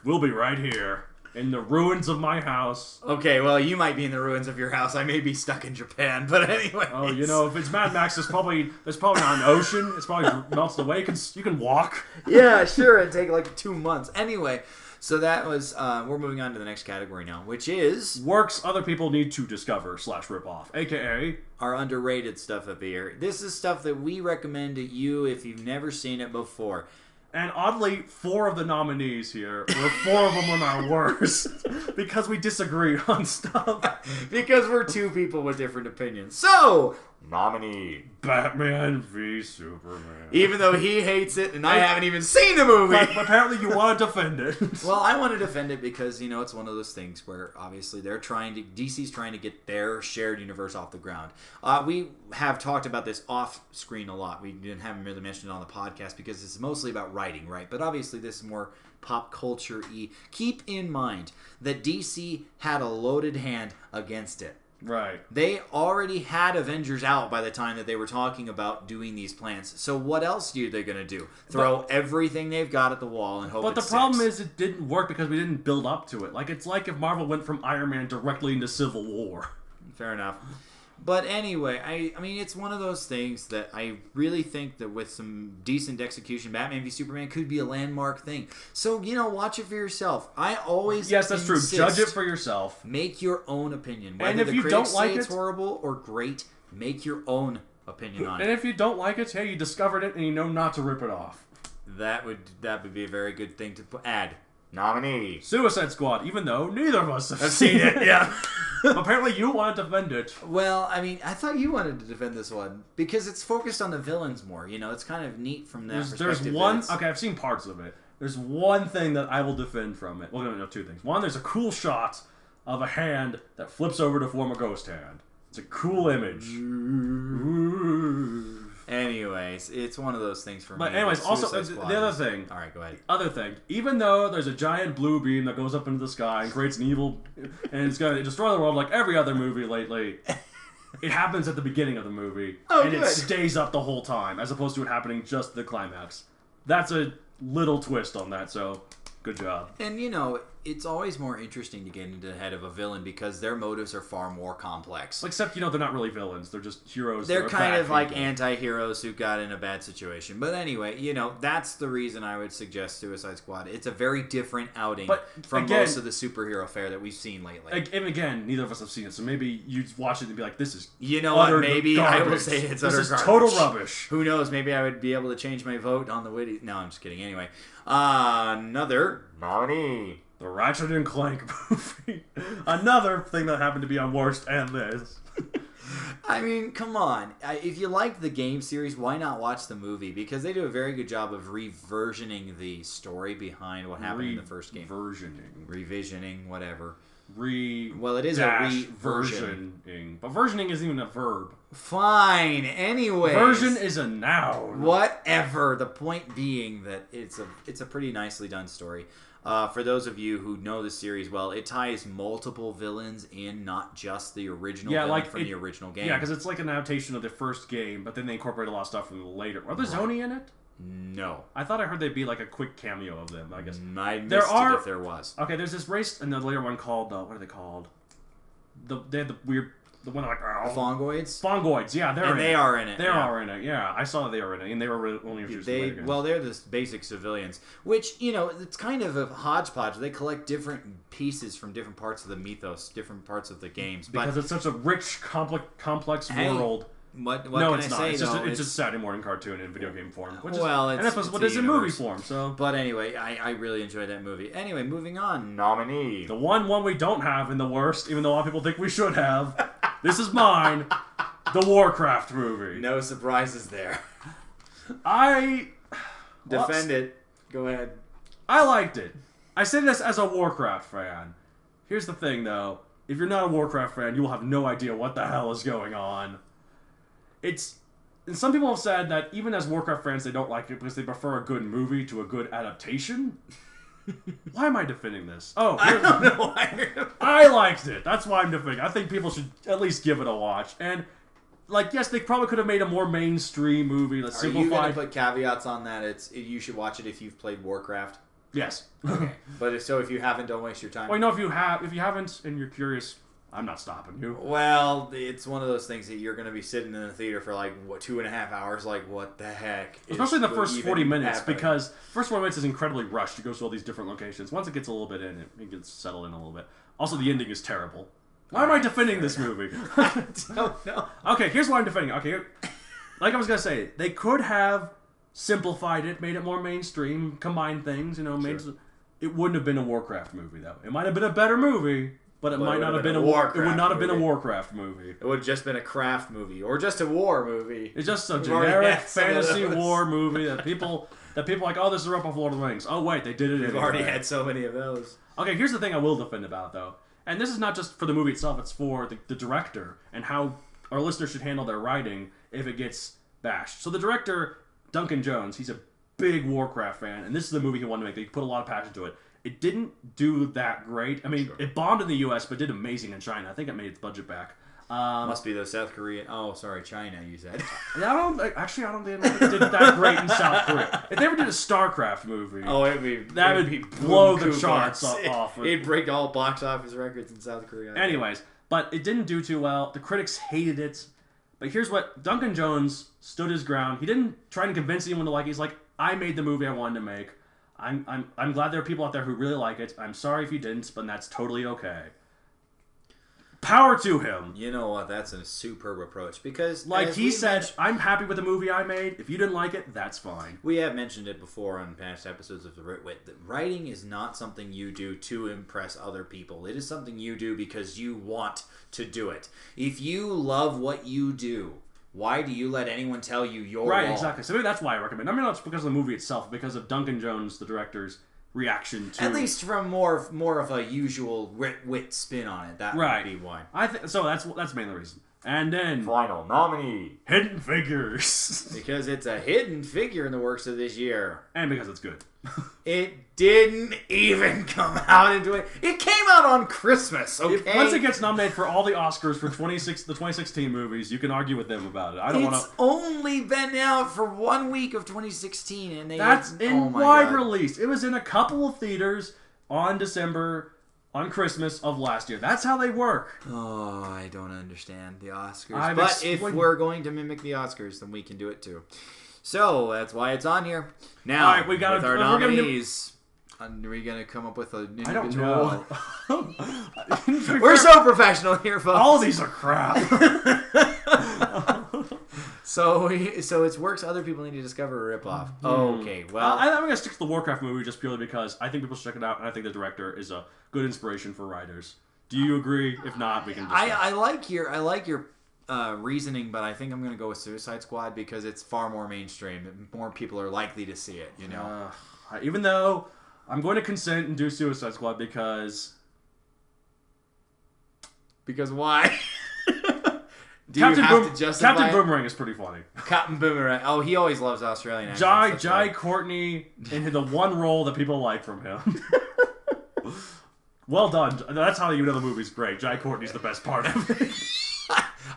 we'll be right here in the ruins of my house. Okay, well, you might be in the ruins of your house. I may be stuck in Japan, but anyway. Oh, if it's Mad Max, there's probably not an ocean. It's probably melts away. You can walk. Yeah, sure. It'd take like 2 months. Anyway. So that was, we're moving on to the next category now, which is... works other people need to discover / rip off, a.k.a. our underrated stuff of the year. This is stuff that we recommend to you if you've never seen it before. And oddly, 4 of the nominees here were 4 of them on our worst because we disagree on stuff. Because we're 2 people with different opinions. So... nominee. Batman v Superman. Even though he hates it and I haven't even seen the movie. But apparently you want to defend it. Well, I want to defend it because, it's one of those things where obviously DC's trying to get their shared universe off the ground. We have talked about this off screen a lot. We haven't really mentioned it on the podcast because it's mostly about writing, right? But obviously this is more pop culture-y. Keep in mind that DC had a loaded hand against it. Right. They already had Avengers out by the time that they were talking about doing these plans. So what else are they going to do? Throw everything they've got at the wall and hope But the problem is it didn't work because we didn't build up to it. It's like if Marvel went from Iron Man directly into Civil War. Fair enough. But anyway, I mean, it's one of those things that I really think that with some decent execution, Batman v Superman could be a landmark thing. So, watch it for yourself. I always Yes, that's true. Judge it for yourself. Make your own opinion. Whether and if the you critics don't like say it's horrible or great, make your own opinion on it. And if you don't like it, hey, you discovered it and you know not to rip it off. That would be a very good thing to add. Nominee. Suicide Squad, even though neither of us have seen it. Yeah. Apparently you want to defend it. Well, I mean, I thought you wanted to defend this one because it's focused on the villains more. It's kind of neat from that perspective. There's one... Okay, I've seen parts of it. There's one thing that I will defend from it. Well, no, 2 things. One, there's a cool shot of a hand that flips over to form a ghost hand. It's a cool image. Ooh. Anyways, it's one of those things for me. But anyways, also, the other thing. All right, go ahead. Other thing. Even though there's a giant blue beam that goes up into the sky and creates an evil... and it's going to destroy the world like every other movie lately, it happens at the beginning of the movie. And it stays up the whole time, as opposed to it happening just the climax. That's a little twist on that, so good job. And, it's always more interesting to get into the head of a villain because their motives are far more complex. Except, they're not really villains. They're just heroes. They're kind of like people. anti-heroes who got in a bad situation. But anyway, that's the reason I would suggest Suicide Squad. It's a very different outing from most of the superhero fare that we've seen lately. And again, neither of us have seen it, so maybe you'd watch it and be like, this is maybe garbage. I will say it's utter garbage. This is total rubbish. Who knows? Maybe I would be able to change my vote on the Witties. No, I'm just kidding. Anyway, another nominee. The Ratchet and Clank movie. Another thing that happened to be on worst and this. I mean, come on. If you liked the game series, why not watch the movie? Because they do a very good job of reversioning the story behind what happened in the first game. Revisioning, whatever. Well, it is a versioning. But versioning isn't even a verb. Fine. Anyway. Version is a noun. Whatever. The point being that it's a pretty nicely done story. For those of you who know the series well, it ties multiple villains in, not just the original villain from the original game. Yeah, because it's like an adaptation of the first game, but then they incorporate a lot of stuff from the later. Are there Zoni in it? No. I thought I heard they'd be like a quick cameo of them, I guess. I missed it if there was. Okay, there's this race in the later one called, what are they called? They had the weird... The one like the Fongoids? Fongoids, yeah, they are in it. They are in it, yeah. I saw that they were in it, and they were only introduced later. Well, they're the basic civilians, which, it's kind of a hodgepodge. They collect different pieces from different parts of the mythos, different parts of the games. Because it's such a rich, complex world. What no, can it's I not. say, it's though? It's just Saturday morning cartoon in video game form. It's what is in movie form. So, but anyway, I really enjoyed that movie. Anyway, moving on. Nominee. The one we don't have in the worst, even though a lot of people think we should have. This is mine. The Warcraft movie. No surprises there. Defend it. Go ahead. I liked it. I say this as a Warcraft fan. Here's the thing, though. If you're not a Warcraft fan, you will have no idea what the hell is going on. And some people have said that even as Warcraft fans, they don't like it because they prefer a good movie to a good adaptation. Why am I defending this? Oh, I don't know why. I liked it. That's why I'm defending. I think people should at least give it a watch. And, yes, they probably could have made a more mainstream movie. Let's simplify. Are you going to put caveats on that? You should watch it if you've played Warcraft. Yes. Okay. But if you haven't, don't waste your time. Well, if you haven't and you're curious, I'm not stopping you. Well, it's one of those things that you're going to be sitting in the theater for 2.5 hours. What the heck? Especially in the first 40 minutes, because first 40 minutes is incredibly rushed. It goes to all these different locations. Once it gets a little bit in, it gets settled in a little bit. Also, the ending is terrible. Why am I defending this movie? I don't know. Okay, here's why I'm defending it. Okay, like I was going to say, they could have simplified it, made it more mainstream, combined things, it wouldn't have been a Warcraft movie, though. It might have been a better movie. But it might not have been a Warcraft. It would not have been a Warcraft movie. It would have just been a craft movie, or just a war movie. It's just a generic fantasy war movie that people are like, oh, this is a rip off Lord of the Rings. Oh wait, they did it. We've already had so many of those. Okay, here's the thing I will defend about though, and this is not just for the movie itself; it's for the director and how our listeners should handle their writing if it gets bashed. So the director, Duncan Jones, he's a big Warcraft fan, and this is the movie he wanted to make. He put a lot of passion to it. It didn't do that great. I mean, It bombed in the U.S., but did amazing in China. I think it made its budget back. Must be the South Korean... Oh, sorry, China, you said. I don't think it did that great in South Korea. If they ever did a StarCraft movie... Oh, it'd be blow the charts off. It'd break all box office records in South Korea. Anyways, but it didn't do too well. The critics hated it. But here's what... Duncan Jones stood his ground. He didn't try to convince anyone to like it. He's like, I made the movie I wanted to make. I'm glad there are people out there who really like it. I'm sorry if you didn't, but that's totally okay. Power to him. You know what? That's a superb approach because, like he said, I'm happy with the movie I made. If you didn't like it, that's fine. We have mentioned it before on past episodes of the Writ. That writing is not something you do to impress other people. It is something you do because you want to do it. If you love what you do, why do you let anyone tell you you're right? wrong? Exactly. So maybe that's why I recommend. I mean, not just because of the movie itself, because of Duncan Jones, the director's reaction to. At least from more of a usual wit spin on it. That would be why. So. That's mainly the reason. And then final nominee, Hidden Figures, because it's a hidden figure in the works of this year, and because it's good. It didn't even come out into it. It came out on Christmas. Okay. Once it gets nominated for all the Oscars for the 2016 movies, you can argue with them about it. It's only been out for 1 week of 2016, and that's in wide release. It was in a couple of theaters. on Christmas of last year. That's how they work. Oh, I don't understand the Oscars. But if we're going to mimic the Oscars, then we can do it too. So that's why it's on here. Now, all right, we got our nominees. Are we going to come up with an individual? I don't know. We're so professional here, folks. All of these are crap. So it's works other people need to discover or rip off. Okay, well. I'm going to stick to the Warcraft movie just purely because I think people should check it out, and I think the director is a good inspiration for writers. Do you agree? If not, we can discuss. I like your reasoning, but I think I'm going to go with Suicide Squad because it's far more mainstream. More people are likely to see it, you know? Even though I'm going to consent and do Suicide Squad because... Because why? Captain Boomerang is pretty funny. Captain Boomerang. Oh, he always loves Australian accents. Jai Courtney in the one role that people like from him. Well done. That's how you know the movie's great. Jai Courtney's the best part of it.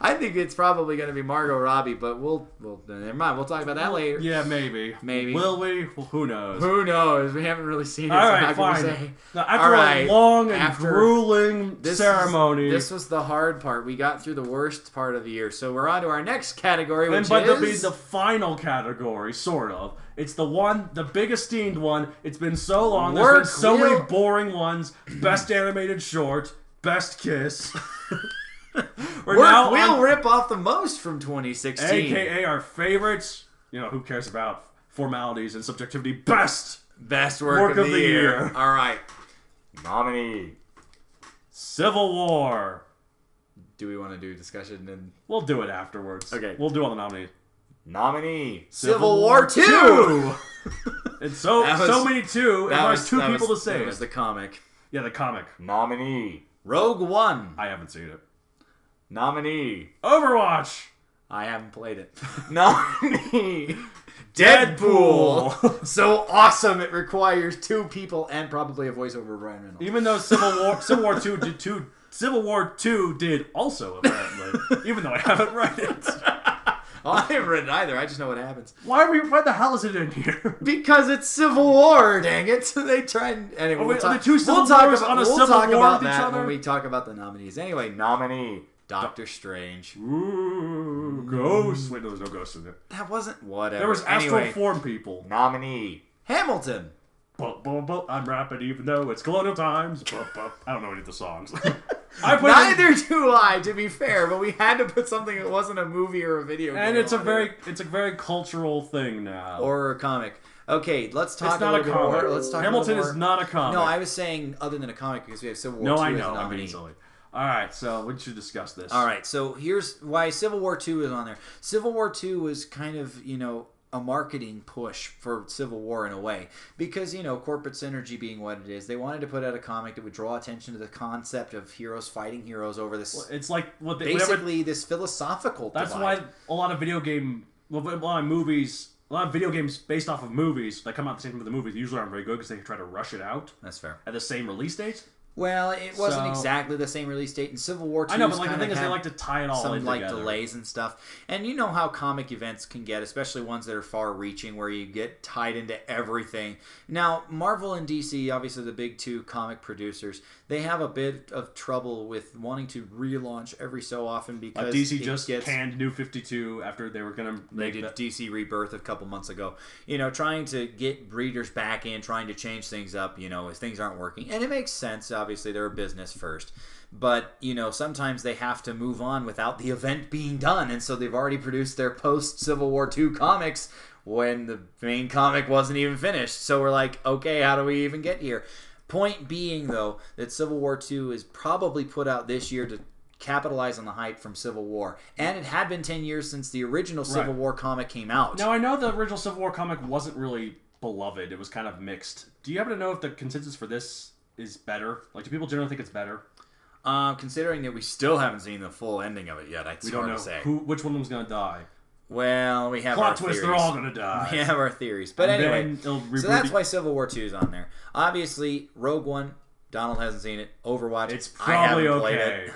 I think it's probably going to be Margot Robbie, but we'll never mind. We'll talk about that later. Yeah, maybe. Will we? Well, who knows? Who knows? We haven't really seen it. All right, fine. Now, after a long and grueling ceremony, this was the hard part. We got through the worst part of the year, so we're on to our next category, which it'll be the final category, sort of. It's the big esteemed one. It's been so long. There's been so many boring ones. Best animated short, best kiss. We'll rip off the most from 2016. AKA our favorites. You know, who cares about formalities and subjectivity? Best work of the year. All right. Nominee. Civil War. Do we want to do discussion? And we'll do it afterwards. Okay. We'll do all the nominees. Nominee. Civil War 2. It's so many two. It was two people to say. That was the comic. Yeah, the comic. Nominee. Rogue One. I haven't seen it. Nominee. Overwatch. I haven't played it. Nominee. Deadpool. So awesome it requires two people and probably a voiceover of Ryan Reynolds. Even though Civil War 2 did also, apparently. Even though I haven't read it. I haven't read it either. I just know what happens. Why the hell is it in here? Because it's Civil War, dang it. They tried. Anyway, we'll talk about that when we talk about the nominees. Anyway, nominee. Doctor Strange. Ooh, Ghost. Wait, no, there's no Ghost in it. That wasn't whatever. There was astral form people. Nominee. Hamilton. I'm rapping even though it's colonial times. I don't know any of the songs. Neither do I, to be fair, but we had to put something that wasn't a movie or a video game. And it's a very cultural thing now. Or a comic. Okay, let's talk a little bit more. Let's talk Hamilton is not a comic. No, I was saying other than a comic because we have Civil War 2 I as know. a nominee. I'm silly. All right, so we should discuss this. All right, so here's why Civil War 2 is on there. Civil War 2 was kind of, a marketing push for Civil War in a way. Because, corporate synergy being what it is, they wanted to put out a comic that would draw attention to the concept of heroes fighting heroes over this... Well, it's like... this philosophical That's divide. why a lot of video games based off of movies that come out the same time as the movies usually aren't very good because they try to rush it out. That's fair. At the same release date. Well, it wasn't exactly the same release date in Civil War 2. I know, but the thing is they like to tie it all in together. Some delays and stuff. And you know how comic events can get, especially ones that are far-reaching, where you get tied into everything. Now, Marvel and DC, obviously the big two comic producers, they have a bit of trouble with wanting to relaunch every so often because DC just canned New 52 after they were going to make DC Rebirth a couple months ago. Trying to get readers back in, trying to change things up, as things aren't working. And it makes sense. Obviously, they're a business first. But, sometimes they have to move on without the event being done. And so they've already produced their post-Civil War II comics when the main comic wasn't even finished. So we're like, okay, how do we even get here? Point being, though, that Civil War II is probably put out this year to capitalize on the hype from Civil War. And it had been 10 years since the original Civil War comic came out. Now, I know the original Civil War comic wasn't really beloved. It was kind of mixed. Do you happen to know if the consensus for this is better? Like, do people generally think it's better? Considering that we still haven't seen the full ending of it yet, it's hard to say. Which one of them's going to die. Well, we have Plot our twist, theories. they're all going to die. We have our theories. But anyway, so that's why Civil War 2 is on there. Obviously, Rogue One, Donald hasn't seen it. Overwatch, it's probably okay.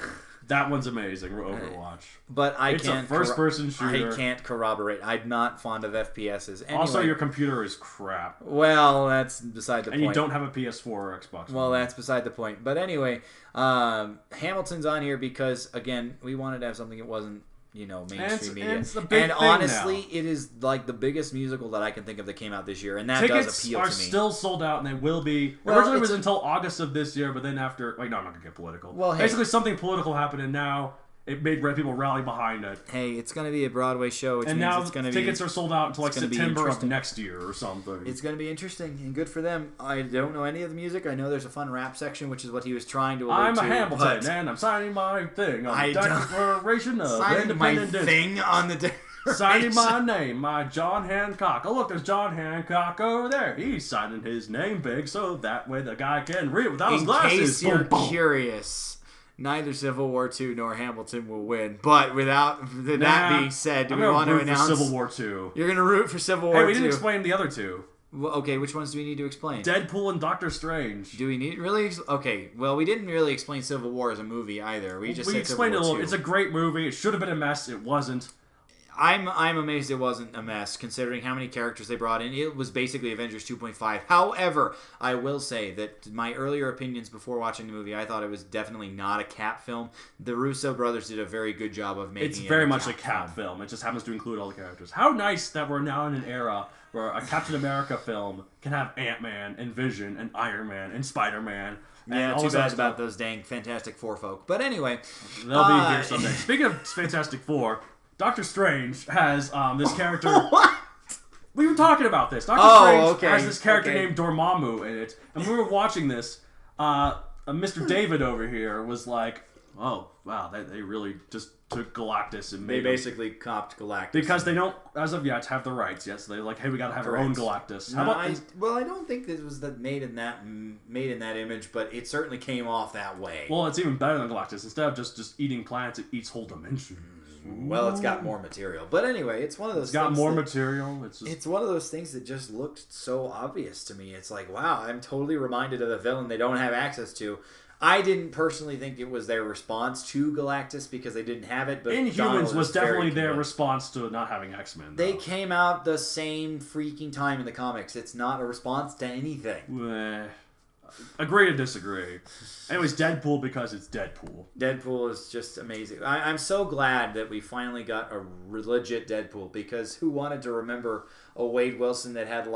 That one's amazing. Overwatch. But It's a first-person shooter. I can't corroborate. I'm not fond of FPSs. Anyway, Also, your computer is crap. Well, that's beside the point. And you don't have a PS4 or Xbox. Well, that's beside the point. But anyway, Hamilton's on here because, again, we wanted to have something that wasn't, mainstream media. And it's the big and thing honestly, now. it is like the biggest musical that I can think of that came out this year, and that Tickets does appeal to me. are still sold out, and they will be. Well, Originally, it was until August of this year, but then after... Wait, no, I'm not going to get political. Well, hey. Basically, something political happened, and now it made people rally behind it. Hey, it's going to be a Broadway show, which and means now it's going to be... tickets are sold out until like September of next year or something. It's going to be interesting and good for them. I don't know any of the music. I know there's a fun rap section, which is what he was trying to allude to. I'm a Hamilton, and I'm signing my thing on the Declaration of Independence. On the Signing my name, my John Hancock. Oh, look, there's John Hancock over there. He's signing his name big so that way the guy can read without his glasses. In case you're curious... Neither Civil War II nor Hamilton will win. But that being said, do we want to announce... Civil War II. You're going to root for Civil War II. Hey, we didn't explain the other two. Well, okay, which ones do we need to explain? Deadpool and Doctor Strange. Do we need... Really? Okay, well, we didn't really explain Civil War as a movie either. We just said explained Civil it a War little. II. It's a great movie. It should have been a mess. It wasn't. I'm amazed it wasn't a mess, considering how many characters they brought in. It was basically Avengers 2.5. However, I will say that my earlier opinions before watching the movie, I thought it was definitely not a Cap film. The Russo brothers did a very good job of making it. It's very much a Cap film. It just happens to include all the characters. How nice that we're now in an era where a Captain America film can have Ant-Man and Vision and Iron Man and Spider-Man. Yeah, too bad about those dang Fantastic Four folk. But anyway. They'll be here someday. Speaking of Fantastic Four... Doctor Strange has this character... What? We were talking about this. Doctor Strange has this character named Dormammu in it. And we were watching this. Mr. David over here was like, oh, wow, they really just took Galactus and made They basically copped Galactus. Because they don't, as of yet, have the rights yet. So they're like, hey, we got to have our own Galactus. How about I don't think this was made in that image, but it certainly came off that way. Well, it's even better than Galactus. Instead of just eating planets, it eats whole dimensions. Well, it's got more material. But anyway, it's one of those It's got more material. It's one of those things that just looked so obvious to me. It's like, wow, I'm totally reminded of the villain they don't have access to. I didn't personally think it was their response to Galactus because they didn't have it. But Inhumans was definitely their response to not having X-Men. They came out the same freaking time in the comics. It's not a response to anything. Agree to disagree. Anyways, Deadpool because it's Deadpool. Deadpool is just amazing. I'm so glad that we finally got a legit Deadpool because who wanted to remember a Wade Wilson that had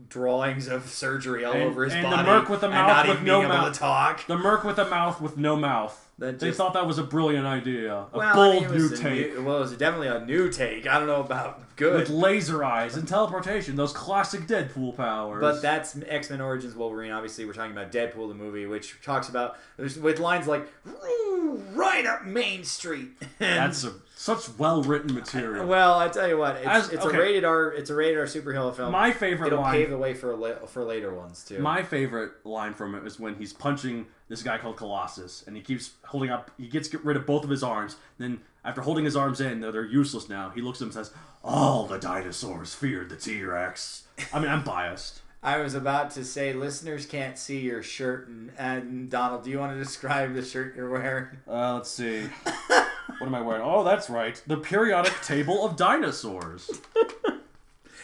drawings of surgery all over his body and the merc with a mouth with no mouth. To talk. The merc with a mouth with no mouth. They thought that was a brilliant idea. Bold new take. It was definitely a new take. I don't know about good. With laser eyes and teleportation. Those classic Deadpool powers. But that's X-Men Origins Wolverine. Obviously, we're talking about Deadpool, the movie, which talks about... with lines like, right up Main Street. That's such well-written material. Well, I tell you what. It's a rated R superhero film. My favorite line... It'll pave the way for later ones, too. My favorite line from it is when he's punching this guy called Colossus, and he keeps holding up... He gets rid of both of his arms. Then, after holding his arms in, they're useless now. He looks at him and says, all the dinosaurs feared the T-Rex. I mean, I'm biased. I was about to say, listeners can't see your shirt. And Donald, do you want to describe the shirt you're wearing? Let's see. What am I wearing? Oh, that's right. The periodic table of dinosaurs.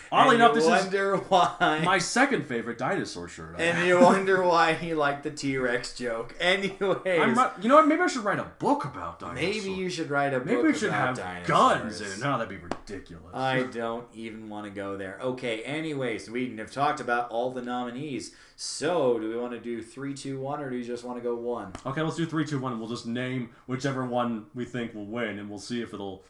Oddly enough, this is why. My second favorite dinosaur shirt. And you wonder why he liked the T-Rex joke. Anyways. You know what? Maybe I should write a book about dinosaurs. Maybe you should write a book about dinosaurs. Maybe we should have guns in it. No, that'd be ridiculous. I don't even want to go there. Okay, anyways, we have talked about all the nominees. So, do we want to do 3, 2, 1, or do you just want to go 1? Okay, let's do 3, 2, 1, and we'll just name whichever one we think will win, and we'll see if it'll...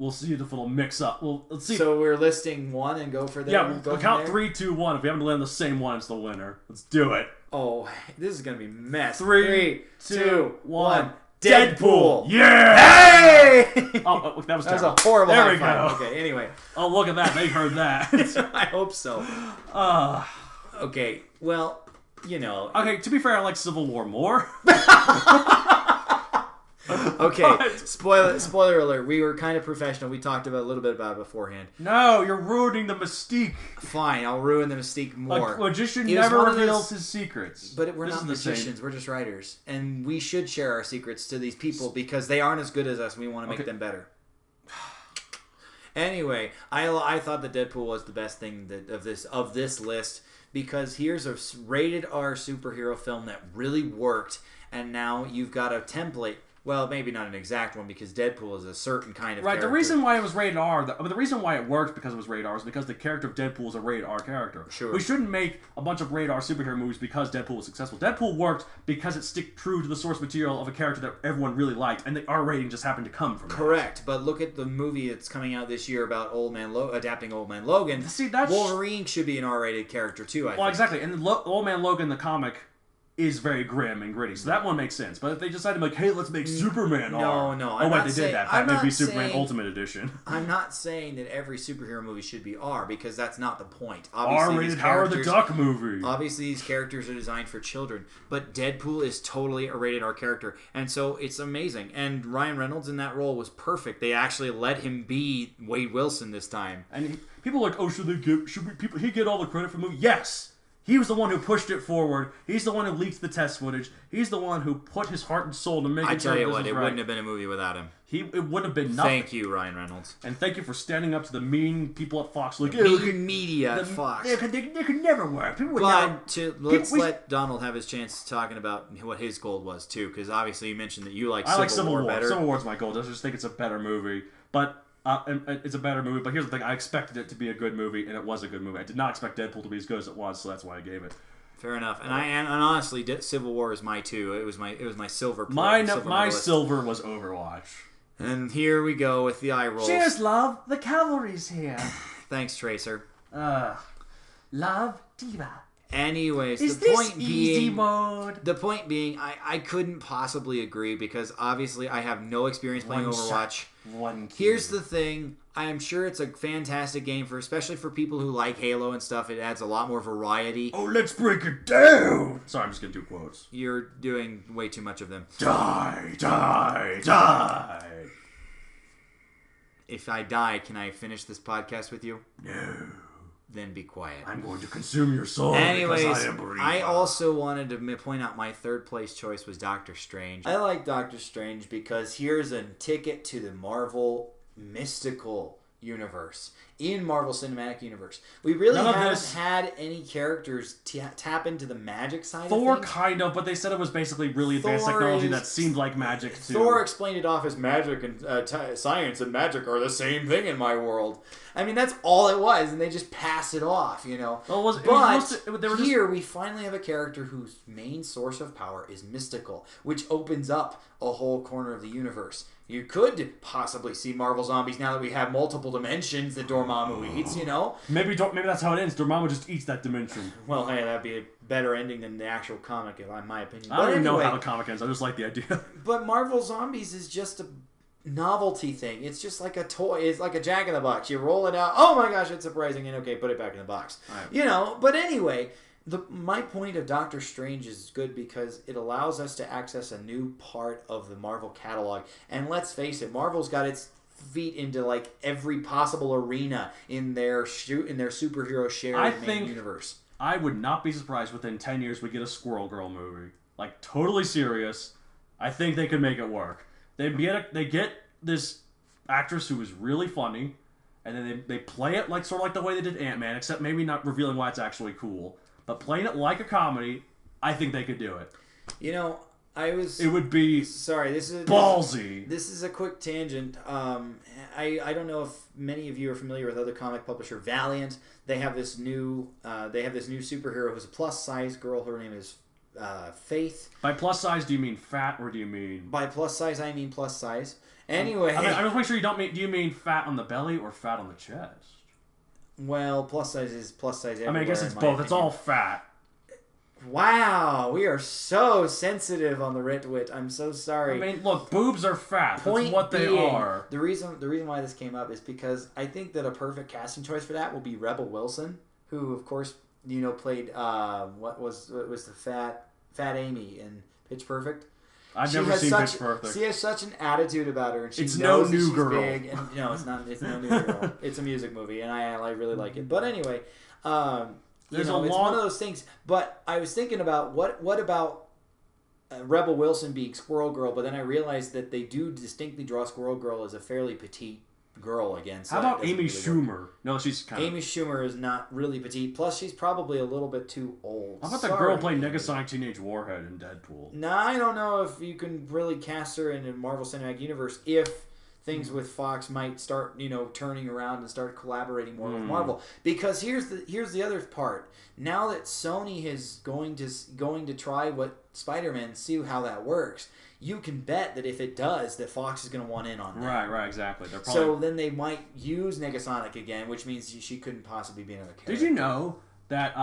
We'll see if it'll mix up. Let's see. So we're listing 1 and go for there. Yeah, we'll count 3, 2, 1. If we happen to land the same one, it's the winner. Let's do it. Oh, this is gonna be mess. 3, 2, 1. Deadpool! Yeah! Hey! Oh, that was terrible. That was a horrible There we go. Okay, anyway. Oh, look at that. They heard that. I hope so. Okay, well, Okay, to be fair, I like Civil War more. Okay, But- spoiler alert. We were kind of professional. We talked about a little bit about it beforehand. No, you're ruining the mystique. Fine, I'll ruin the mystique more. A magician It was never one of reveals those- his secrets. But we're This not is the same. magicians. We're just writers, and we should share our secrets to these people because they aren't as good as us. We want to make them better. Anyway, I thought that Deadpool was the best thing of this list because here's a rated R superhero film that really worked, and now you've got a template. Well, maybe not an exact one because Deadpool is a certain kind of Right, character. the reason why it was rated R, the reason why it worked because it was rated R is because the character of Deadpool is a rated R character. Sure. We shouldn't make a bunch of rated R superhero movies because Deadpool was successful. Deadpool worked because it stick true to the source material of a character that everyone really liked, and the R rating just happened to come from Correct, but look at the movie that's coming out this year about adapting Old Man Logan. See, that's... Wolverine should be an R-rated character too, I think. Well, exactly, and Old Man Logan, the comic, is very grim and gritty, so that one makes sense. But if they decided, like, hey, let's make Superman R. No, oh, wait, they did that. That may be Superman saying- Ultimate Edition. I'm not saying that every superhero movie should be R, because that's not the point. Obviously, R-rated these Howard the characters- Duck movie. Obviously, these characters are designed for children, but Deadpool is totally a rated R character, and so it's amazing. And Ryan Reynolds in that role was perfect. They actually let him be Wade Wilson this time. And people are like, oh, should he get all the credit for the movie? Yes! He was the one who pushed it forward. He's the one who leaked the test footage. He's the one who put his heart and soul to make it. I tell you what, it it wouldn't have been a movie without him. It wouldn't have been nothing. Thank you, Ryan Reynolds. And thank you for standing up to the mean people at Fox. Like, Mean media at Fox. They could never work. People would never... But let's let Donald have his chance talking about what his goal was too, because obviously you mentioned that you like Civil War better. Civil War's my goal. I just think it's a better movie, but it's a better movie. But here's the thing: I expected it to be a good movie, and it was a good movie. I did not expect Deadpool to be as good as it was, so that's why I gave it. Fair enough. And honestly, Civil War is my two. It was my silver. My medalist. silver was Overwatch. And here we go with the eye rolls. Cheers, love. The cavalry's here. Thanks, Tracer. Love diva. Anyways, Is the this point easy being, mode? the point being, I couldn't possibly agree because obviously I have no experience playing Overwatch. Here's the thing. I'm sure it's a fantastic game especially for people who like Halo and stuff. It adds a lot more variety. Oh, let's break it down. Sorry, I'm just gonna do quotes. You're doing way too much of them. Die, die, die. If I die, can I finish this podcast with you? No. Then be quiet. I'm going to consume your soul. Anyways, because I am Reaper. I also wanted to point out my third place choice was Doctor Strange. I like Doctor Strange because here's a ticket to the Marvel mystical universe. In Marvel Cinematic Universe. We really haven't had any characters tap into the magic side Thor of things. kind of, but they said it was basically really advanced technology that seemed like magic too. Thor explained it off as magic and science and magic are the same thing in my world. I mean, that's all it was, and they just pass it off, you know. Well, here we finally have a character whose main source of power is mystical, which opens up a whole corner of the universe. You could possibly see Marvel Zombies now that we have multiple dimensions that Dormammu eats, you know? Maybe that's how it ends. Dormammu just eats that dimension. Well, hey, that'd be a better ending than the actual comic, in my opinion. I don't even know how the comic ends. I just like the idea. But Marvel Zombies is just a novelty thing. It's just like a toy. It's like a Jack in the Box. You roll it out. Oh my gosh, it's surprising. And okay, put it back in the box. Right. You know, but anyway... My point of Doctor Strange is good because it allows us to access a new part of the Marvel catalog. And let's face it, Marvel's got its feet into like every possible arena in their superhero shared main universe. I would not be surprised within 10 years we get a Squirrel Girl movie. Like, totally serious. I think they could make it work. They get this actress who is really funny, and then they play it like sort of like the way they did Ant-Man, except maybe not revealing why it's actually cool. But playing it like a comedy, I think they could do it. You know, it would be ballsy. This is a quick tangent. I don't know if many of you are familiar with other comic publisher Valiant. They have this new superhero who's a plus size girl. Her name is Faith. By plus size, do you mean fat or do you mean? By plus size, I mean plus size. Anyway, I just make sure you don't mean. Do you mean fat on the belly or fat on the chest? Well, plus size is plus size everywhere. I guess it's both. It's all fat. Wow, we are so sensitive on the Writ. I'm so sorry. I mean, look, boobs are fat. That's what they are. The reason why this came up is because I think that a perfect casting choice for that will be Rebel Wilson, who, of course, played what was the fat Amy in Pitch Perfect. I've never seen Pitch Perfect. She has such an attitude about her, and she It's knows no new she's girl. big. And no, it's not. It's no new girl. It's a music movie, and I really like it. But anyway, it's one of those things. But I was thinking about what about Rebel Wilson being Squirrel Girl, but then I realized that they do distinctly draw Squirrel Girl as a fairly petite girl again. So how about Amy Schumer? No, she's kind of... Amy Schumer is not really petite. Plus, she's probably a little bit too old. How about the girl playing Negasonic Teenage Warhead in Deadpool? No, I don't know if you can really cast her in a Marvel Cinematic Universe if things with Fox might start, turning around and start collaborating more with Marvel. Because here's the other part. Now that Sony is going to try what Spider-Man, see how that works. You can bet that if it does, that Fox is going to want in on that. Right, exactly. So then they might use Negasonic again, which means she couldn't possibly be another character. Did you know that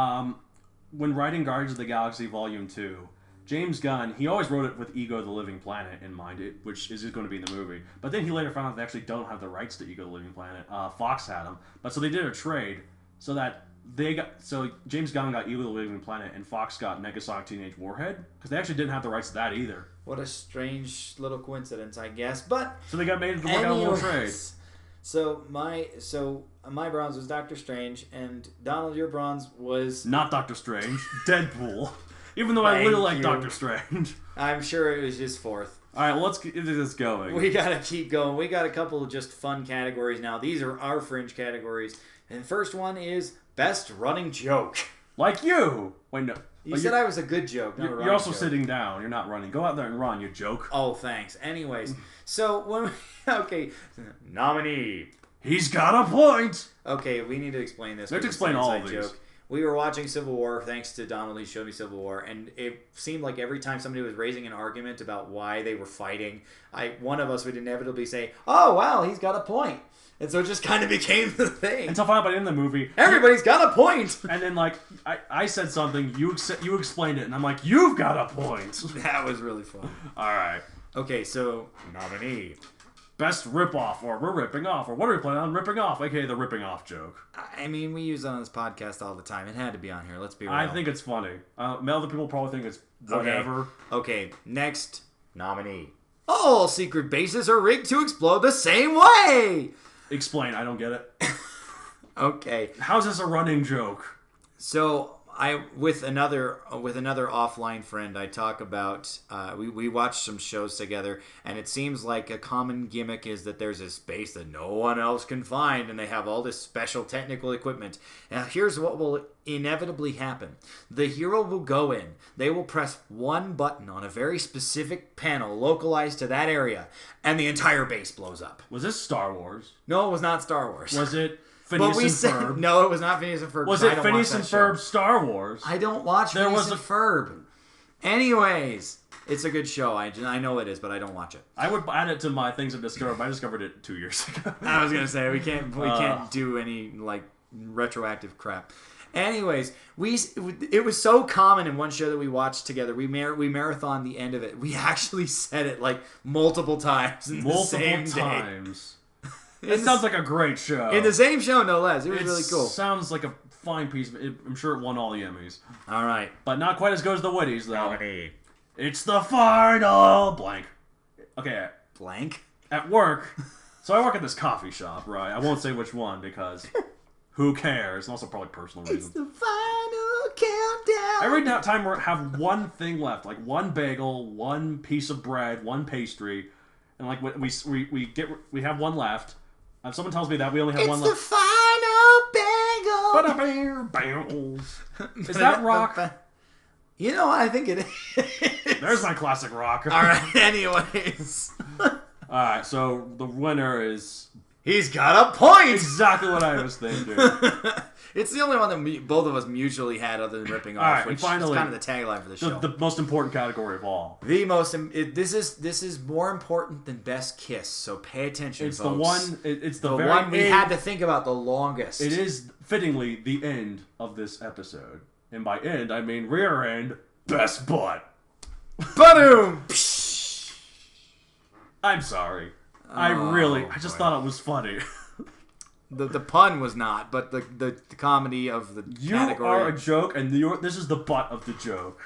when writing Guardians of the Galaxy Volume 2, James Gunn, he always wrote it with Ego the Living Planet in mind, which is going to be in the movie. But then he later found out they actually don't have the rights to Ego the Living Planet. Fox had them. But so they did a trade so that James Gunn got Ego the Living Planet and Fox got Negasonic Teenage Warhead because they actually didn't have the rights to that either. What a strange little coincidence, I guess. But so they got made to work out a little trade. So my bronze was Doctor Strange, and Donald, your bronze was not Doctor Strange, Deadpool. Even though I really like Doctor Strange. I'm sure it was his fourth. All right, well, let's get this going. We gotta keep going. We got a couple of just fun categories now. These are our fringe categories, and the first one is best running joke. Like you. Wait, no. You said I was a good joke. You're also sitting down. You're not running. Go out there and run, you joke. Oh, thanks. Anyways, so okay, nominee. He's got a point. Okay, we need to explain this. We have to explain all of these. Joke. We were watching Civil War, thanks to Donald. He showed me Civil War, and it seemed like every time somebody was raising an argument about why they were fighting, one of us would inevitably say, "Oh, wow, he's got a point." And so it just kind of became the thing. Until finally, by the end of the movie, everybody's got a point. And then, I said something, you explained it, and I'm like, you've got a point. That was really fun. All right. Okay, so nominee. Best rip-off, or we're ripping off, or what are we playing on ripping off, aka the ripping off joke. I mean, we use it on this podcast all the time. It had to be on here. Let's be real. I think it's funny. Other people probably think it's whatever. Okay, next nominee. All secret bases are rigged to explode the same way. Explain. I don't get it. Okay. How's this a running joke? So with another offline friend, I talk about we watched some shows together, and it seems like a common gimmick is that there's a space that no one else can find, and they have all this special technical equipment. Now, here's what will inevitably happen: the hero will go in, they will press one button on a very specific panel localized to that area, and the entire base blows up. Was this Star Wars? No, it was not Star Wars. Was it? Phineas and Ferb. No, it was not Phineas and Ferb. Was it Phineas and Ferb Star Wars? I don't watch Phineas and Ferb. Anyways, it's a good show. I know it is, but I don't watch it. I would add it to my things I've discovered, but I discovered it 2 years ago. I was gonna say we can't do any retroactive crap. Anyways, it was so common in one show that we watched together. We marathoned the end of it. We actually said it multiple times in the same day. It sounds like a great show. In the same show, no less. It was really cool. Sounds like a fine piece. I'm sure it won all the Emmys. All right. But not quite as good as the Witties, though. Nominee. It's the final blank. Okay. Blank? At work. So I work at this coffee shop, right? I won't say which one because who cares? And also probably personal reasons. It's the final countdown. Every time we have one thing left, like one bagel, one piece of bread, one pastry, and we have one left. If someone tells me that we only have one left. It's the final bagel. Is that rock? You know, I think it is. There's my classic rock. All right, anyways. Alright, so the winner is... He's got a point! Exactly what I was thinking. It's the only one that both of us mutually had other than ripping off, which finally, is kind of the tagline for the show. The most important category of all. This is more important than Best Kiss, so pay attention, it's folks. It's the one we had to think about the longest. It is, fittingly, the end of this episode. And by end, I mean rear end, best butt. Ba-doom! I'm sorry. I just thought it was funny. The pun was not, but the comedy of the category. You are a joke, and this is the butt of the joke.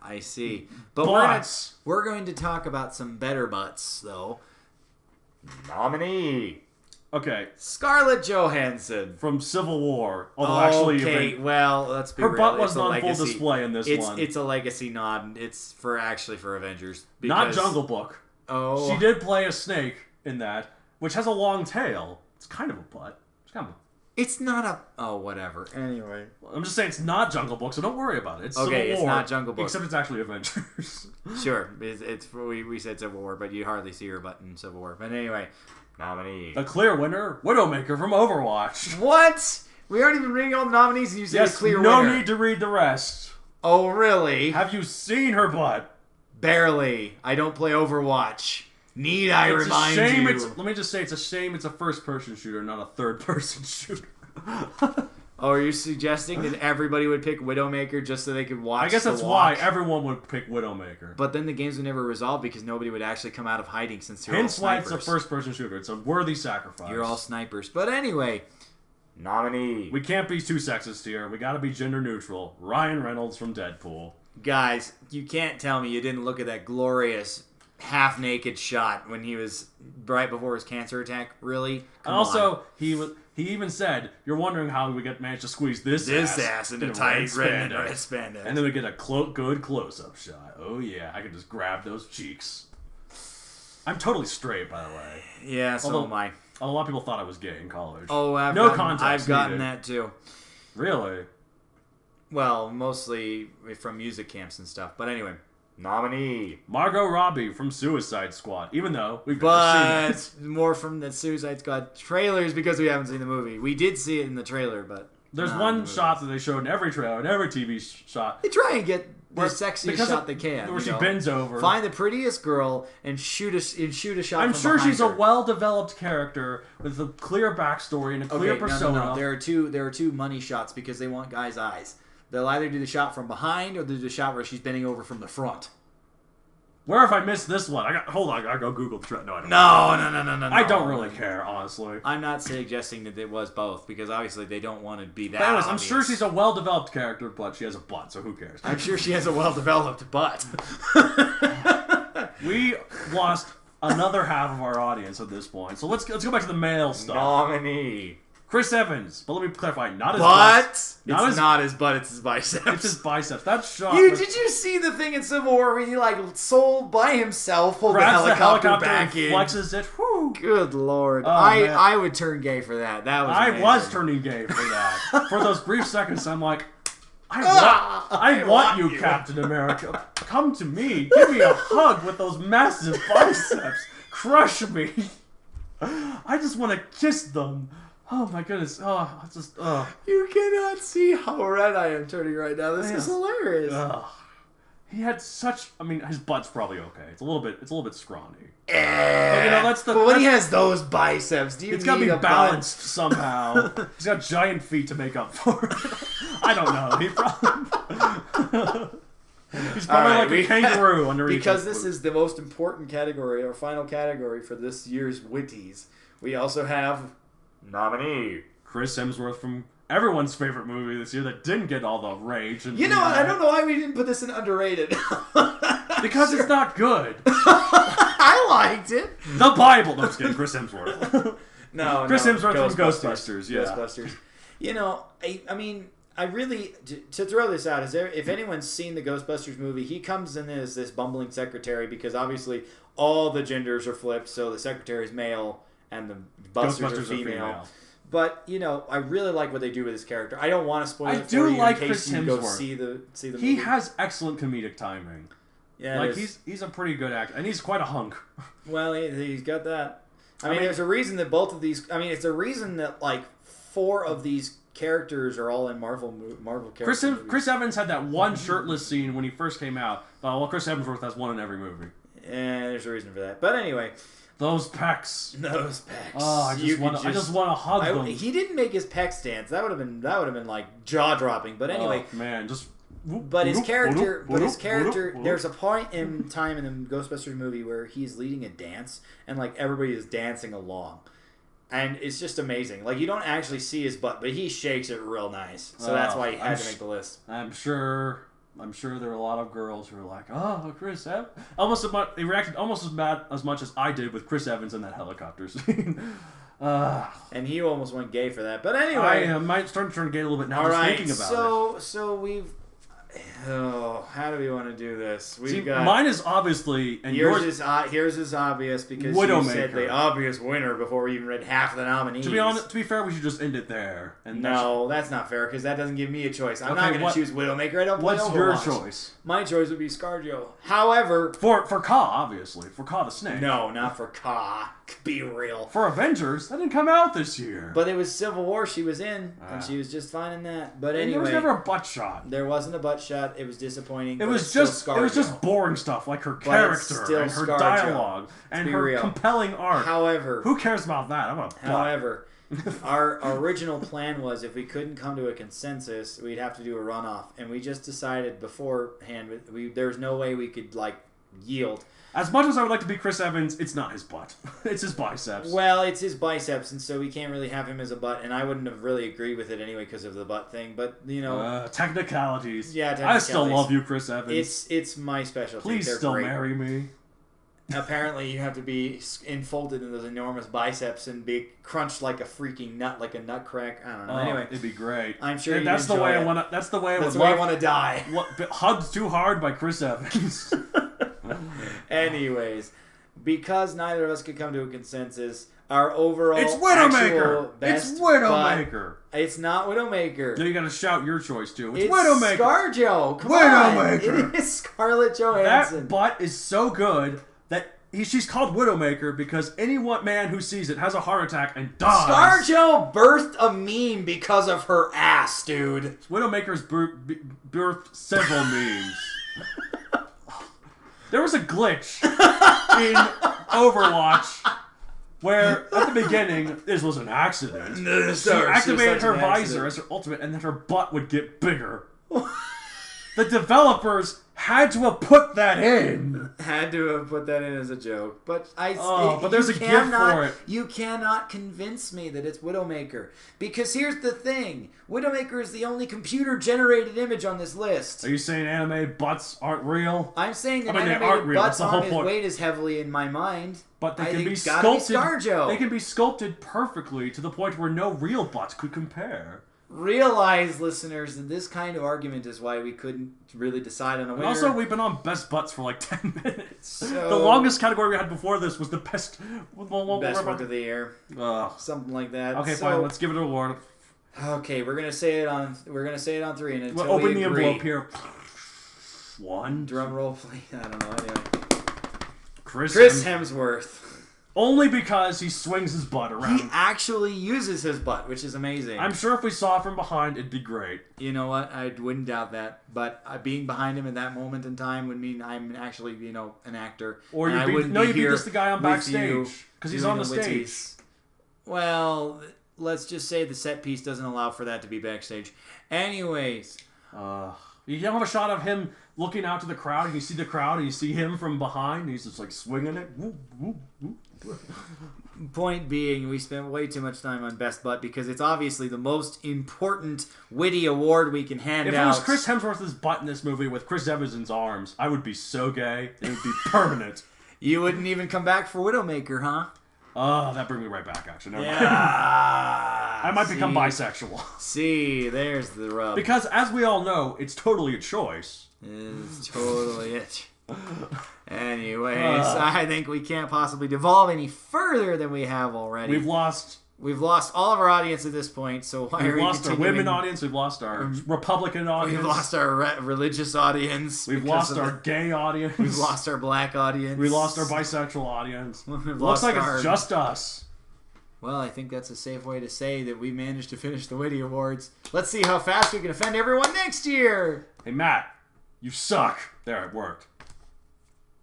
I see. But Butts. we're going to talk about some better butts, though. Nominee. Okay. Scarlett Johansson. From Civil War. Although actually... well, let's be her real. butt wasn't on full display in this one. It's a legacy nod. It's for Avengers. Not Jungle Book. Oh. She did play a snake in that, which has a long tail. It's kind of a butt. It's not a... Oh, whatever. Anyway. I'm just saying it's not Jungle Book, so don't worry about it. It's okay, Civil it's War, not Jungle Book. Except it's actually Avengers. Sure. We said Civil War, but you hardly see her butt in Civil War. But anyway. Nominee. The clear winner, Widowmaker from Overwatch. What? We aren't even reading all the nominees and you said a clear no winner. Need to read the rest. Oh, really? Have you seen her butt? Barely. I don't play Overwatch. Need I remind you? Let me just say, it's a shame it's a first-person shooter, not a third-person shooter. Oh, are you suggesting that everybody would pick Widowmaker just so they could watch? I guess that's why everyone would pick Widowmaker. But then the games would never resolve because nobody would actually come out of hiding since they're all Hence why snipers. it's a first-person shooter. It's a worthy sacrifice. You're all snipers. But anyway. Nominee. We can't be too sexist here. We gotta be gender neutral. Ryan Reynolds from Deadpool. Guys, you can't tell me you didn't look at that glorious half-naked shot when he was right before his cancer attack. Really? And also, he even said, "You're wondering how we managed to squeeze this ass into tight red spandex." And then we get a good close-up shot. Oh yeah, I can just grab those cheeks. I'm totally straight, by the way. Yeah, so am I. A lot of people thought I was gay in college. Oh, I've gotten that too. Really? Well, mostly from music camps and stuff. But anyway. Nominee. Margot Robbie from Suicide Squad. Even though we've never seen it. More from the Suicide Squad trailers because we haven't seen the movie. We did see it in the trailer, but there's one shot that they showed in every trailer, in every TV shot. They try and get the sexiest shot they can. Where she bends over. Find the prettiest girl and shoot a shot I'm from sure behind she's her. a well-developed character with a clear backstory and a clear persona. No. There are two money shots because they want guys' eyes. They'll either do the shot from behind or they'll do the shot where she's bending over from the front. Where if I missed this one? Hold on, I gotta go Google the trend. No, I don't. No. I don't really care, honestly. I'm not suggesting that it was both because obviously they don't want to be that. But anyways, obvious. I'm sure she's a well-developed character, but she has a butt, so who cares? I'm sure she has a well-developed butt. We lost another half of our audience at this point, so let's go back to the male stuff. Nominee. Chris Evans, but let me clarify, not his butt. It's not his butt; it's his biceps. It's his biceps. That shot. Did you see the thing in Civil War where he sold by himself, pulled the helicopter back in, flexes it? Whew. Good lord! Oh, I would turn gay for that. That was amazing. I was turning gay for that. For those brief seconds, I'm like, I want you, Captain America. Come to me. Give me a hug with those massive biceps. Crush me. I just want to kiss them. Oh my goodness! Oh, it's just You cannot see how red I am turning right now. This is hilarious. He had such. I mean, his butt's probably okay. It's a little bit scrawny. But, But when he has those biceps, do you? It's got to be balanced somehow. He's got giant feet to make up for it. I don't know. He's probably like a kangaroo underneath. Because this is the most important category, our final category for this year's Witties. We also have. Nominee. Chris Hemsworth from everyone's favorite movie this year that didn't get all the rage. And I don't know why we didn't put this in underrated. Because it's not good. I liked it. The Bible. No, I'm just kidding. Chris Hemsworth. Chris Hemsworth from Ghostbusters. Yeah. Ghostbusters. I mean, I really to throw this out. If anyone's seen the Ghostbusters movie, he comes in as this bumbling secretary because obviously all the genders are flipped, so the secretary's male. And the Busters are female. But, I really like what they do with his character. I don't want to spoil it for you in case you go see the movie. He has excellent comedic timing. Yeah, he's a pretty good actor. And he's quite a hunk. Well, he's got that. I mean, there's a reason that both of these... I mean, it's a reason that, 4 of these characters are all in Marvel characters. Chris Evans had that one shirtless scene when he first came out. Chris Hemsworth has one in every movie. And there's a reason for that. But anyway... Those pecs. Oh, I just want to hug them. He didn't make his pecs dance. That would have been like jaw dropping. But anyway, man, just. But his character. There's a point in time in the Ghostbusters movie where he's leading a dance and everybody is dancing along, and it's just amazing. You don't actually see his butt, but he shakes it real nice. So that's why he had to make the list. I'm sure I'm sure there were a lot of girls who were like, "Oh, Chris Evans." They reacted almost as much as I did with Chris Evans in that helicopter scene. And he almost went gay for that. But anyway, I might start to turn gay a little bit now. all Just right. thinking about it. So we've. Oh, how do we want to do this? We've got mine is obviously, and yours is obvious because Widowmaker. you said the obvious winner before we even read half of the nominees. To be fair, we should just end it there. And No, that's not fair because that doesn't give me a choice. I'm Okay, not going to choose Widowmaker. I don't play What's Overwatch. your choice? My choice would be ScarJo. However, For Ka, obviously. For Ka the Snake. no, not for Ka. Be real. For Avengers, that didn't come out this year. But it was Civil War she was in, and she was just fine in that. But And anyway, there was never a butt shot. there wasn't a butt shot. It was disappointing. It but was it's still just ScarJo. boring stuff like her But it's character still and her ScarJo. dialogue and be her real. compelling art. However, Who cares about that? I'm a butt. However, our original plan was if we couldn't come to a consensus, we'd have to do a runoff, and we just decided beforehand there's no way we could yield. As much as I would like to be Chris Evans, it's not his butt. It's his biceps. Well, it's his biceps, and so we can't really have him as a butt, and I wouldn't have really agreed with it anyway because of the butt thing. But technicalities. Yeah, I technicalities. still love you, Chris Evans. It's my specialty. Please They're still great. marry me. Apparently, you have to be enfolded in those enormous biceps and be crunched like a freaking nut, like a nut crack. I don't know. Anyway, it'd be great. I'm sure that's the way I want to. That's the way I would love. want to die. Hugged too hard by Chris Evans. Anyways, because neither of us could come to a consensus, our overall It's Widowmaker. actual best It's Widowmaker. butt- It's not Widowmaker. No, you got to shout your choice too. It's Widowmaker. ScarJo. Come Widowmaker. on. It is Scarlett Johansson. That butt is so good that she's called Widowmaker because any one man who sees it has a heart attack and dies. ScarJo birthed a meme because of her ass, dude. Widowmaker's birthed several memes. There was a glitch in Overwatch where, at the beginning, this was an accident. She activated her visor as her ultimate, and then her butt would get bigger. The developers had to have put that in. Had to have put that in as a joke, but but there's a gift for it. You cannot convince me that it's Widowmaker because here's the thing: Widowmaker is the only computer-generated image on this list. Are you saying animated butts aren't real? I'm saying that they animated aren't real. butts That's the whole aren't as point. weight as heavily in my mind. But they I can think be it's gotta be sculpted. ScarJo. They can be sculpted perfectly to the point where no real butts could compare. Realize, listeners, that this kind of argument is why we couldn't really decide on a winner. And also, we've been on best butts for like 10 minutes. So- The longest category we had before this was the best... best work of the year, something like that. Okay, So- fine. Let's give it an award. Okay, we're gonna say it on 3, and until We'll open we the agree. envelope here. One. Drum roll, please. I don't know. Anyway, Chris Hemsworth. Only because he swings his butt around. He actually uses his butt, which is amazing. I'm sure if we saw it from behind, it'd be great. You know what? I wouldn't doubt that. But being behind him in that moment in time would mean I'm actually, an actor. Or and I you'd wouldn't be here just the guy on with backstage you because he's doing on the stage. Witties. Well, let's just say the set piece doesn't allow for that to be backstage. Anyways. You don't have a shot of him looking out to the crowd, and you see the crowd, and you see him from behind, and he's just like swinging it. Woo, woo, woo. Point being, we spent way too much time on Best Butt because it's obviously the most important witty award we can hand If out. it was Chris Hemsworth's butt in this movie with Chris Evans's arms, I would be so gay. It would be permanent. You wouldn't even come back for Widowmaker, huh? Oh, that brings me right back, actually. Never mind. Yeah. I might become bisexual. See, there's the rub. Because, as we all know, it's totally a choice. It's totally it. Anyways, I think we can't possibly devolve any further than we have already. We've lost all of our audience at this point, so why are we We've lost our continuing? women audience. We've lost our Republican audience. We've lost our religious audience. We've because lost of our the- gay audience. We've lost our black audience. We lost our bisexual audience. We've Looks lost like our- it's just us. Well, I think that's a safe way to say that we managed to finish the Witty Awards. Let's see how fast we can offend everyone next year. Hey, Matt, you suck. There, it worked.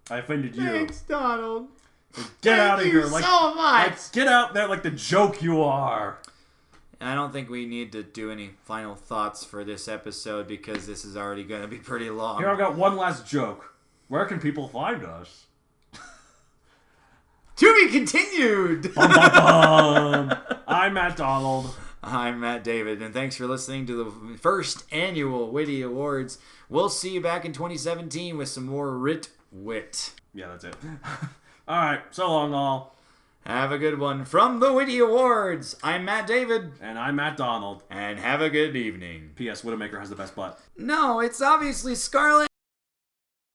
I offended you. Thanks, Donald. Get out of Thank here. you so much. Get out there like the joke you are. I don't think we need to do any final thoughts for this episode because this is already going to be pretty long. Here, I've got one last joke. Where can people find us? To be continued. Bum, bum, bum. I'm Matt Donald. I'm Matt David, and thanks for listening to the first annual Witty Awards. We'll see you back in 2017 with some more Wit. Yeah, that's it. All right, so long, all. Have a good one. From the Witty Awards, I'm Matt David. And I'm Matt Donald. And have a good evening. P.S. Widowmaker has the best butt. No, it's obviously Scarlett.